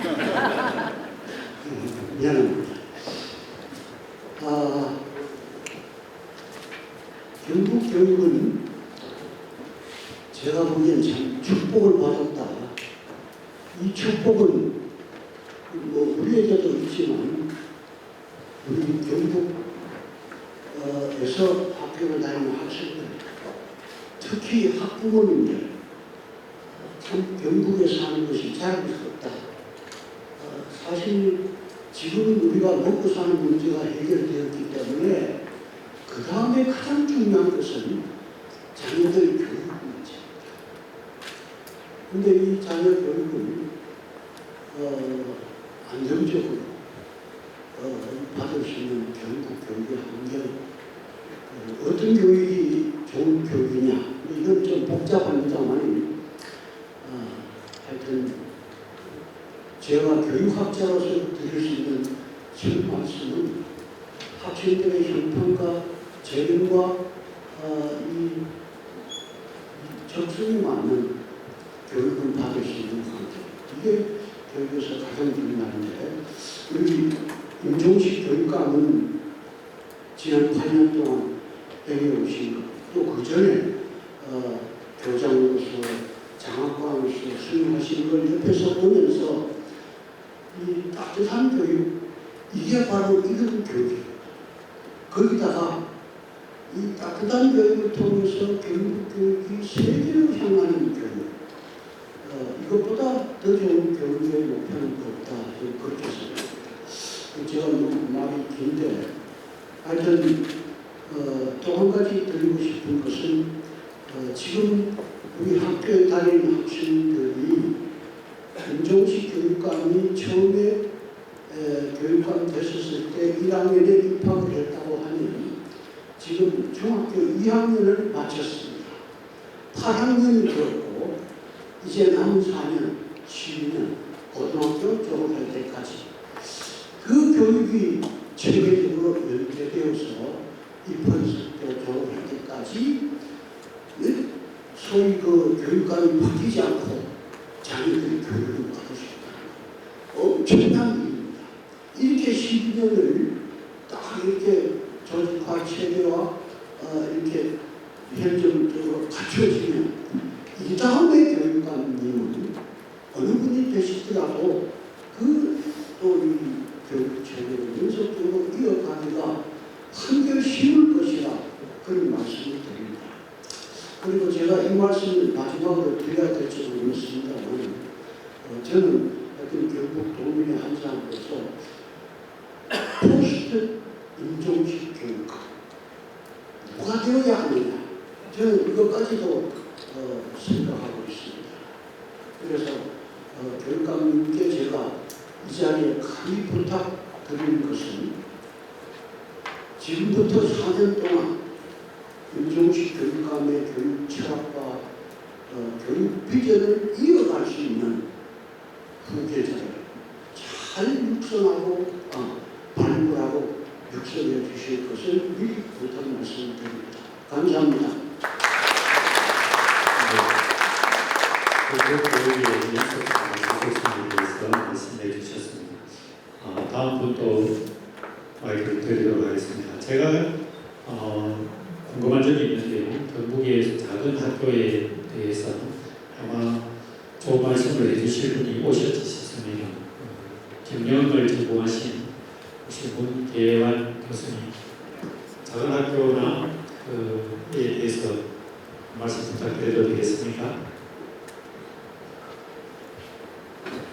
Speaker 8: 미안합니다. 경북 교육은 제가 보기엔 참 축복을 받았다. 이 축복은 뭐 우리에게도 있지만 우리 경북에서 학교를 다니는 학생들, 특히 학부모님들 참 경북에 사는 것이 자랑스럽다. 사실 지금 우리가 먹고 사는 문제가 해결되었기 때문에 그 다음에 가장 중요한 것은 자녀들 교육 문제입니다. 그런데 이 자녀 교육은 안정적으로 받을 수 있는 경북 교육의 환경, 어떤 교육이 좋은 교육이냐, 이건 좀 복잡합니다만 하여튼 제가 교육학자로서 드릴 수 있는 첫 말씀은 학생들의 형편과 재능과 이 적성에 맞는 교육을 받을 수 있는 환경, 이게 교육에서 가장 중요한데, 우리 임종식 교육감은 지난 8년 동안 배워오신 것, 또 그 전에 교장으로서 장학관으로서 수행하신 걸 옆에서 보면서 이 따뜻한 교육, 이게 바로 이런 교육이에요. 거기다가 이 따뜻한 교육을 통해서 교육이 세계로 향하는 교육, 이것보다 더 좋은 교육의 목표는 없다, 그렇게 생각합니다. 제가 너무 말이 긴데, 하여튼 또 한 가지 드리고 싶은 것은 지금 우리 학교에 다니는 학생들이 임종식 교육감이 처음에 교육감 됐었을 때 1학년에 입학을 했다고 하면 지금 중학교 2학년을 마쳤습니다. 8학년이 되었고 이제 남은 4년, 12년 고등학교 졸업할 때까지 그 교육이 체계적으로 연계되어서 입학에서 졸업할 때까지 소위 그 교육감이 바뀌지 않고 자기들이 교육을 받을 수 있다는 엄청난 일입니다. 이렇게 12년을 딱 이렇게 조직화 체계와 이렇게 현실적으로 갖춰지면 이 다음에 교육감님은 어느 분이 되시더라도 또 이 교육 체계를 연속적으로 이어가기가 한결 쉬울 것이라 그런 말씀을 드립니다. 그리고 제가 이 말씀을 마지막으로 드려야 될지 모르겠습니다만 저는 어떤 결국 도민의 한 사람으로서 포스트 임종식 교육감 누가 되어야 하느냐, 저는 이것까지도 생각하고 있습니다. 그래서 교육감님께 제가 이 자리에 감히 부탁드리는 것은 지금부터 4년 동안 임종식 교육감의 교육 철학과 교육 비전을 이어갈 수 있는 후계자를 잘 육성하고 발굴하고 육성해 주실 것을 미리 부탁 말씀드립니다. 감사합니다.
Speaker 1: 교육에 대해서 말씀해 주셨습니다. 다음 분도 마이크를 드리도록 하겠습니다. 제가 궁금한 점이 있는데요. 경북의 작은 학교에 대해서 아마 좋은 말씀을 해주실 분이 오셨지 싶습니다. 경영을 전공하신 혹시 문계환 교수님, 작은 학교나 그에 대해서 말씀 부탁드려도 되겠습니까?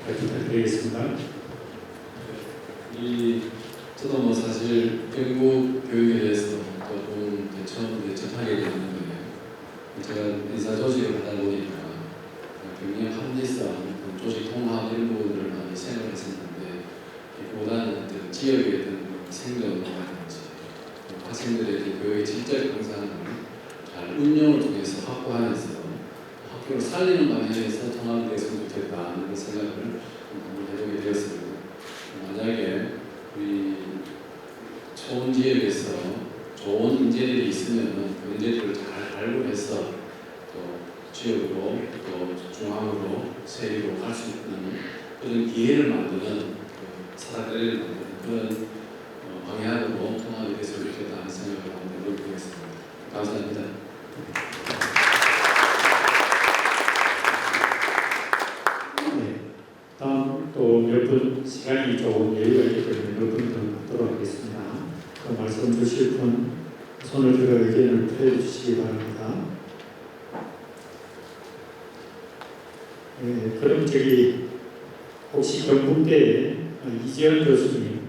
Speaker 1: 부탁드리겠습니다.
Speaker 9: 저도 뭐 사실 경북 교육에 대해서 조금 처음 접하게 되는 거예요. 제가 인사 조직을 하다 보니까 경영 합리성, 조직 통합 이런 부분들을 많이 생각했었는데 보다는 지역에 어떤 생존이라든지 학생들의 교육의 질적 강상을 잘 운영을 통해서 확보하면서 학교를 살리는 방향에서 통합이 됐으면 좋겠다 하는 생각을 한번 해보게 되었습니다. 만약에 우리 좋은 지역에서 좋은 인재들이 있으면 그 인재들을 잘 발굴해서 또 지역으로 또 중앙으로 세계로 갈 수 있는 그런 기회를 만드는 사다리를 만드는 그런 방향으로 통합이 됐으면 좋겠다 하는 생각을 한번 해보겠습니다. 감사합니다.
Speaker 1: 다음 또 몇 분 시간이 조금 여유가 있기 때문에 몇 분 더 받도록 하겠습니다. 그 말씀 주실 분 손을 들어 의견을 표해주시기 바랍니다. 그럼 혹시 경북대 이지연 교수님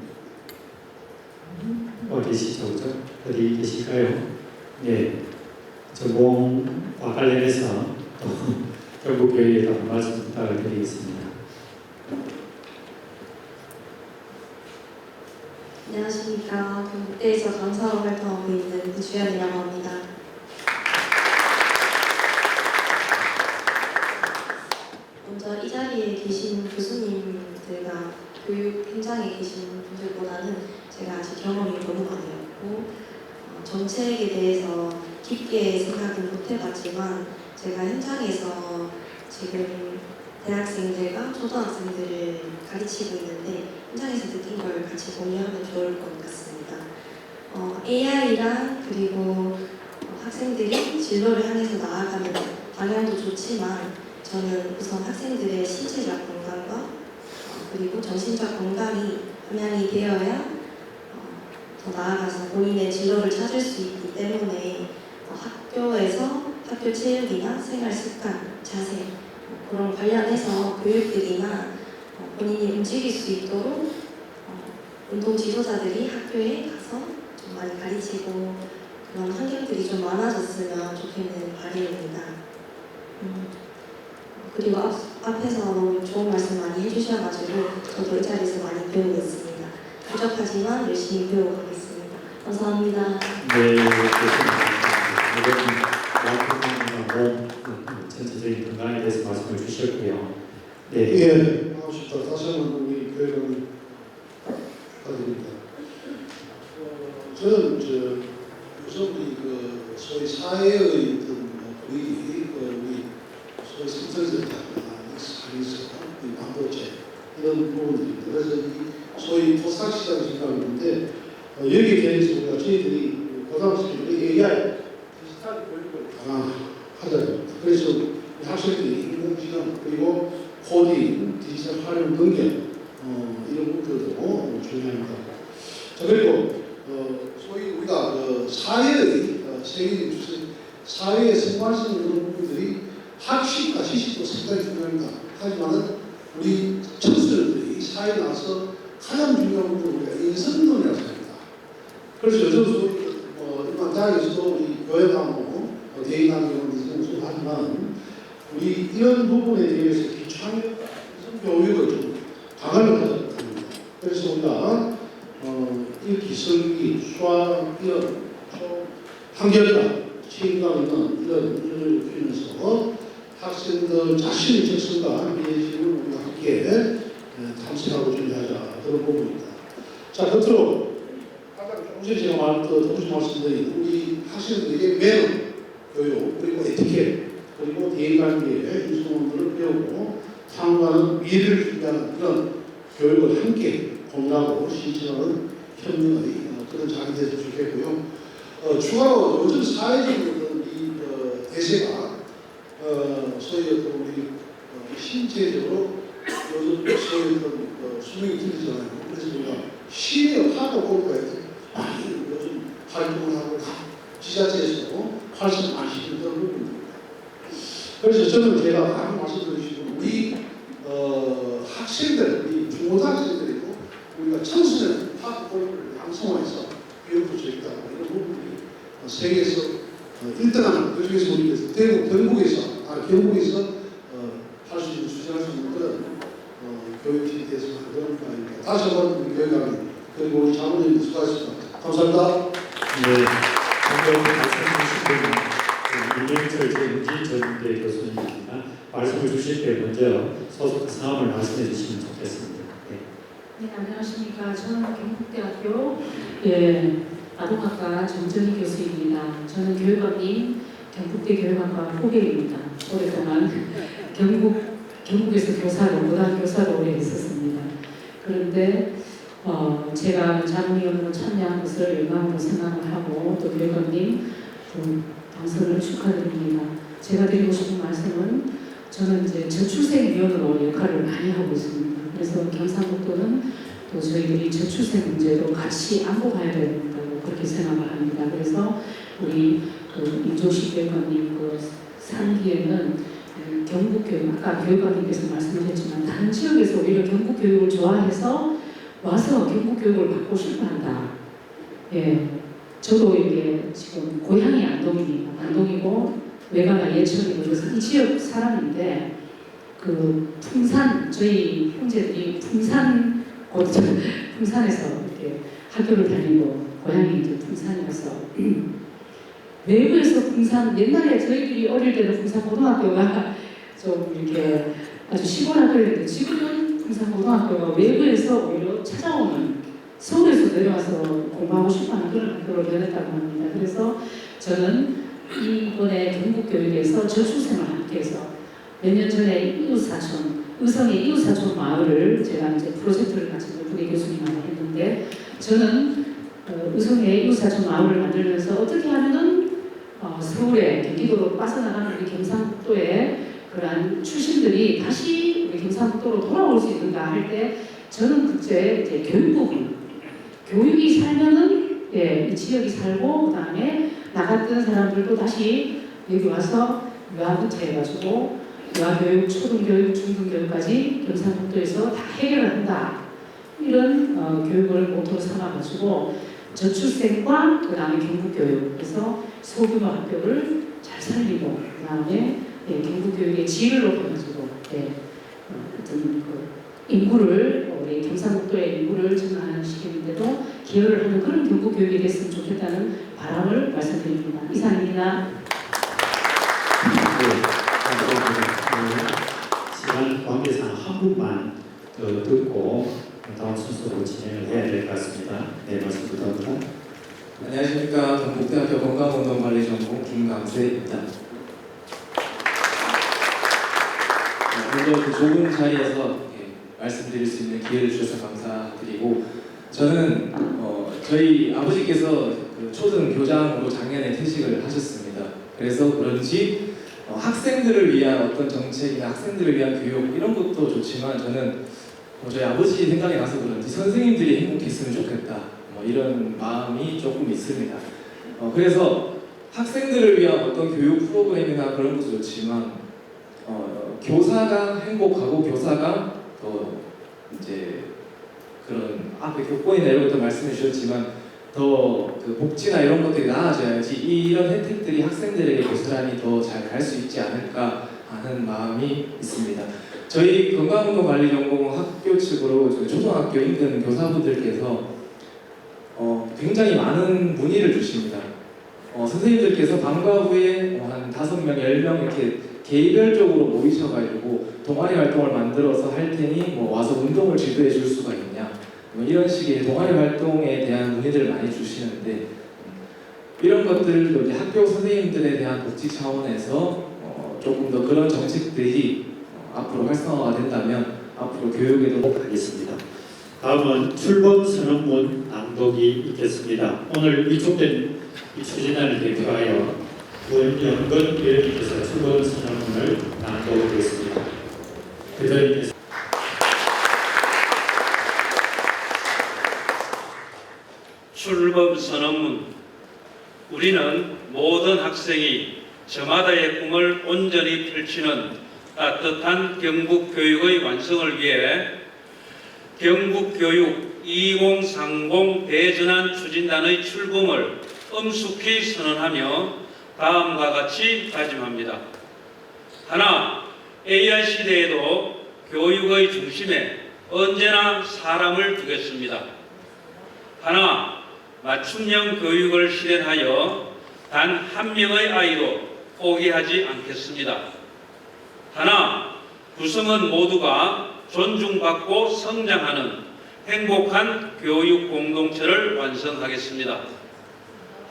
Speaker 1: 어디 계시죠? 어디 계실까요? 네, 전공과 관련해서 경북교회에 한 말씀 부탁드리겠습니다.
Speaker 10: 안녕하십니까. 경북대에서 강사로 활동하고 있는 구주연이라고 합니다. 먼저 이 자리에 계신 교수님들과 정책에 대해서 깊게 생각은 못 해봤지만 제가 현장에서 지금 대학생들과 초등학생들을 가르치고 있는데 현장에서 느낀 걸 같이 공유하면 좋을 것 같습니다. AI랑 그리고 학생들이 진로를 향해서 나아가는 방향도 좋지만 저는 우선 학생들의 신체적 건강과 그리고 정신적 건강이 함양이 되어야 더 나아가서 본인의 진로를 찾을 수 있기 때문에 학교에서 학교 체육이나 생활 습관, 자세 그런 관련해서 교육들이나 본인이 움직일 수 있도록 운동 지도자들이 학교에 가서 좀 많이 가르치고 그런 환경들이 좀 많아졌으면 좋겠는 바람입니다. 그리고 앞에서 너무 좋은 말씀 많이 해주셔가지고 저도 이 자리에서 많이 배우고 있습니다. 부족하지만 열심히 배워가겠습니다. 감사합니다.
Speaker 1: 네, 그렇습니다. 몸 전체적인 건강에 대해서 말씀을 주셨고요. 네.
Speaker 8: 예, 반갑습니다. 다시 한번 우리 교회를 축하드립니다. 저는 우선 우리 소위 사회의 어떤 분위기, 우리 소위 성서적 상에서 반도체 이런 부분들입니다. 그래서 이 소위 토착시장 생각하는데 여기에 대해서 우리가 저희들이 고등학생 AI 디지털 교육을 강화하자는 그래서 학생들이 인공지능 그리고 코딩, 디지털 활용 능력 이런 것들도 중요합니다. 자, 그리고 소위 우리가 사회의 세계적인 추세, 사회의 생활성 이런 부분들이 학식과 지식도 상당히 중요합니다. 하지만은 우리 청소년들이 사회에 나와서 가장 중요한 부분은 우리가 인성론이라고 생각합니다. 그래서 요즘 소위 일반 대학에서도 우리 교회나무, 대인하는 경우는 하지만 우리 이런 부분에 대해서 기초학력 교육을 좀 강화를 하자 합니다. 그래서 우리가 이 기술기, 수학 이런 한결과 책임감 있는 이런 일을 키우면서 학생들 자신의 적성과 미래심을 우리가 함께 탐색하고 준비하자 그런 부분입니다. 자, 끝으로 아까 조금씩 제가 조금씩 말씀드린 우리 학생들에게 매너 교육 그리고 에티켓 그리고 대인관계의 인성원들을 배우고 상호하는 미래를 준비하는 그런 교육을 함께 공유하고 실천하는 협력의 그런 장이 되었으면 좋겠고요. 추가로 요즘 사회적으로 이 대세가 소위 어떤 우리 신체적으로 요즘 소위 어떤 수명이 길어지잖아요. 그래서 우리가 시의 화도 골프에 많이 요즘 활동을 하고 지자체에서 활성 많이 시키는 그런 부분입니다. 그래서 저는 제가 많이 말씀드리시고 우리 학생들, 우리 중고등학생들이고 우리가 청소년 화도 골프를 양성화해서 교육을 주겠다고 이런 부분들이 세계에서 1등하는 그중에서 우리 경북에서 할 수 있는 주장할 수 있는 그런 교육진에 대해서 그런 바입니다. 다시 한번 우리 교육감님 그리고 우리 자문님 수고하셨습니다. 감사합니다.
Speaker 1: 네, 방금 말씀 주신 분은 이명철 전대 교수님입니다. 말씀을 주실 때 먼저 소속 사항을 말씀해 주시면 좋겠습니다.
Speaker 11: 네, 안녕하십니까. 저는 경북대학교 아동학과 정정희 교수입니다. 저는 교육감님 경북대 교육학과 후배입니다. 오랫동안 경북에서 교사로, 고등학교 교사로 오래 했었습니다. 그런데 제가 자문위원으로 참여한 것을 영광으로 생각을 하고 또 교육감님 당선을 축하드립니다. 제가 드리고 싶은 말씀은 저는 이제 저출생위원으로 역할을 많이 하고 있습니다. 그래서 경상북도는 또 저희들이 저출생 문제도 같이 안고 가야 된다고 그렇게 생각을 합니다. 그래서 우리 임종식 교육감님 상기에는 경북교육, 아까 교육감님께서 말씀하셨지만 다른 지역에서 오히려 경북교육을 좋아해서 와서 경북교육을 받고 싶어한다. 예, 저도 이게 지금 고향이 안동입니다. 안동이고 외가가 예천이고 그래서 이 지역 사람인데 풍산 저희 형제들이 풍산에서 이렇게 학교를 다니고 고향이 이제 풍산이라서 외부에서 풍산 옛날에 저희들이 어릴 때는 풍산 고등학교가 좀 이렇게 아주 시골 학교였는데 지금은 풍산 고등학교가 외부에서 오히려 찾아오는 서울에서 내려와서 공부하고 싶어하는 그런 학교로 변했다고 합니다. 그래서 저는 이번에 경북교육에서 저출생을 함께해서 몇 년 전에 이웃사촌, 의성의 이웃사촌 마을을 제가 이제 프로젝트를 같이 부대 교수님하고 했는데 저는 의성의 이웃사촌 마을을 만들면서 어떻게 하면은 서울에 경기도로 빠져나가는 우리 경상북도의 그러한 출신들이 다시 우리 경상북도로 돌아올 수 있는가 할 때 저는 그때 이제 교육 부분, 교육이 살면은 이 지역이 살고 그다음에 나갔던 사람들도 다시 여기 와서 유아부터 해가지고 유아교육, 초등교육, 중등교육까지 경상북도에서 다 해결을 한다. 이런 교육을 모토로 삼아가지고 저출생과 그 다음에 경북교육, 그래서 소규모 학교를 잘 살리고 그 다음에 경북교육의 질을 높여가지고 어떤 인구를 우리 경상북도의 인구를 증가하는 시기인데도 기여를 하는 그런 경북교육이 됐으면 좋겠다는 바람을 말씀드립니다. 이상입니다.
Speaker 1: 시간 관계상 한 분만 더 듣고 다음 순서로 진행을 해야 될 것 같습니다. 네, 말씀 부탁드립니다.
Speaker 12: 안녕하십니까. 경북대학교 건강운동관리전공 김강세입니다. 먼저 그 좁은 자리에서 말씀드릴 수 있는 기회를 주셔서 감사드리고, 저는 저희 아버지께서 그 초등 교장으로 작년에 퇴직을 하셨습니다. 그래서 그런지 학생들을 위한 어떤 정책이나 학생들을 위한 교육 이런 것도 좋지만 저는 저희 아버지 생각이 나서 그런지 선생님들이 행복했으면 좋겠다 이런 마음이 조금 있습니다. 그래서 학생들을 위한 어떤 교육 프로그램이나 그런 것도 좋지만 교사가 행복하고 교사가 더 이제 그런 앞에 교권이나 이런 것도 말씀해 주셨지만 더 그 복지나 이런 것들이 나아져야지 이런 혜택들이 학생들에게 고스란히 더 잘 갈 수 있지 않을까 하는 마음이 있습니다. 저희 건강운동관리전공 학교 측으로 초등학교 인근 교사분들께서 굉장히 많은 문의를 주십니다. 선생님들께서 방과 후에 한 5명, 10명 이렇게 개별적으로 모이셔가지고 동아리 활동을 만들어서 할 테니 와서 운동을 지도해 줄 수가 있냐 이런 식의 동아리 활동에 대한 문의들을 많이 주시는데, 이런 것들도 이제 학교 선생님들에 대한 복지 차원에서 조금 더 그런 정책들이 앞으로 활성화가 된다면 앞으로 교육에도
Speaker 1: 하겠습니다. 다음은 출범 선언문 낭독이 있겠습니다. 오늘 위촉된 이 추진단을 대표하여 문영건 위원님께서 출범 선언문을 낭독하겠습니다. 대표님께서
Speaker 13: 출범 선언문. 우리는 모든 학생이 저마다의 꿈을 온전히 펼치는 따뜻한 경북교육의 완성을 위해 경북교육 2030 대전환 추진단의 출범을 엄숙히 선언하며 다음과 같이 다짐합니다. 하나, AI 시대에도 교육의 중심에 언제나 사람을 두겠습니다. 하나, 맞춤형 교육을 실현하여 단 한 명의 아이도 포기하지 않겠습니다. 하나, 구성원 모두가 존중받고 성장하는 행복한 교육 공동체를 완성하겠습니다.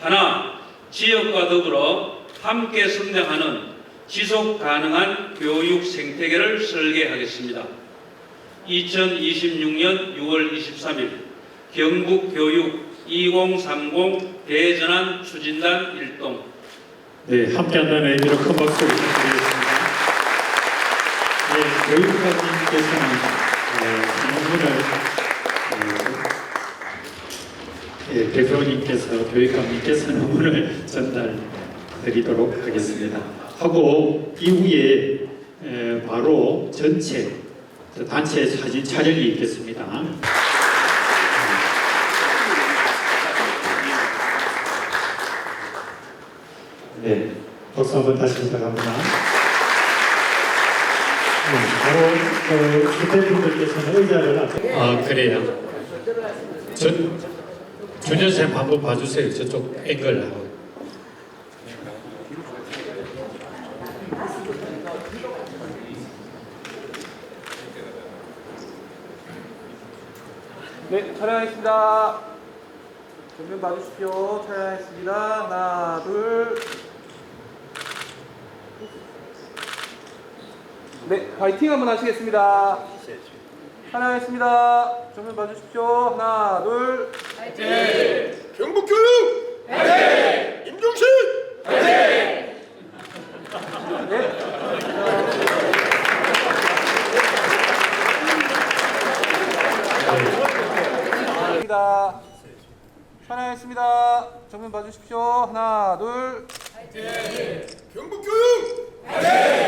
Speaker 13: 하나, 지역과 더불어 함께 성장하는 지속 가능한 교육 생태계를 설계하겠습니다. 2026년 6월 23일 경북교육 2030 대전환 추진단 일동.
Speaker 1: 네, 함께한다는 의미로 큰 박수 부탁드리겠습니다. 네, 교육감님께서는 선언문을 대표님께서 교육감님께서 선언문을 전달드리도록 하겠습니다. 하고 이후에 바로 전체 단체 사진 촬영이 있겠습니다. 네, 박수 한번 다시 부탁합니다. 네, 바로 주대분들께서는 의자를 그래요. 준현쌤 한번 봐주세요. 저쪽 앵글하고.
Speaker 14: 네, 촬영하겠습니다. 정면 봐주십시오. 촬영하겠습니다. 하나, 둘. 네, 화이팅 한번 하시겠습니다. 촬영하겠습니다. 정면 봐주십시오. 하나, 둘. 화이팅!
Speaker 7: 경북교육! 화이팅! 임종신! 화이팅!
Speaker 14: 네. 촬영하겠습니다. 정면 봐주십시오. 하나, 둘.
Speaker 7: 경북교육! 화이팅!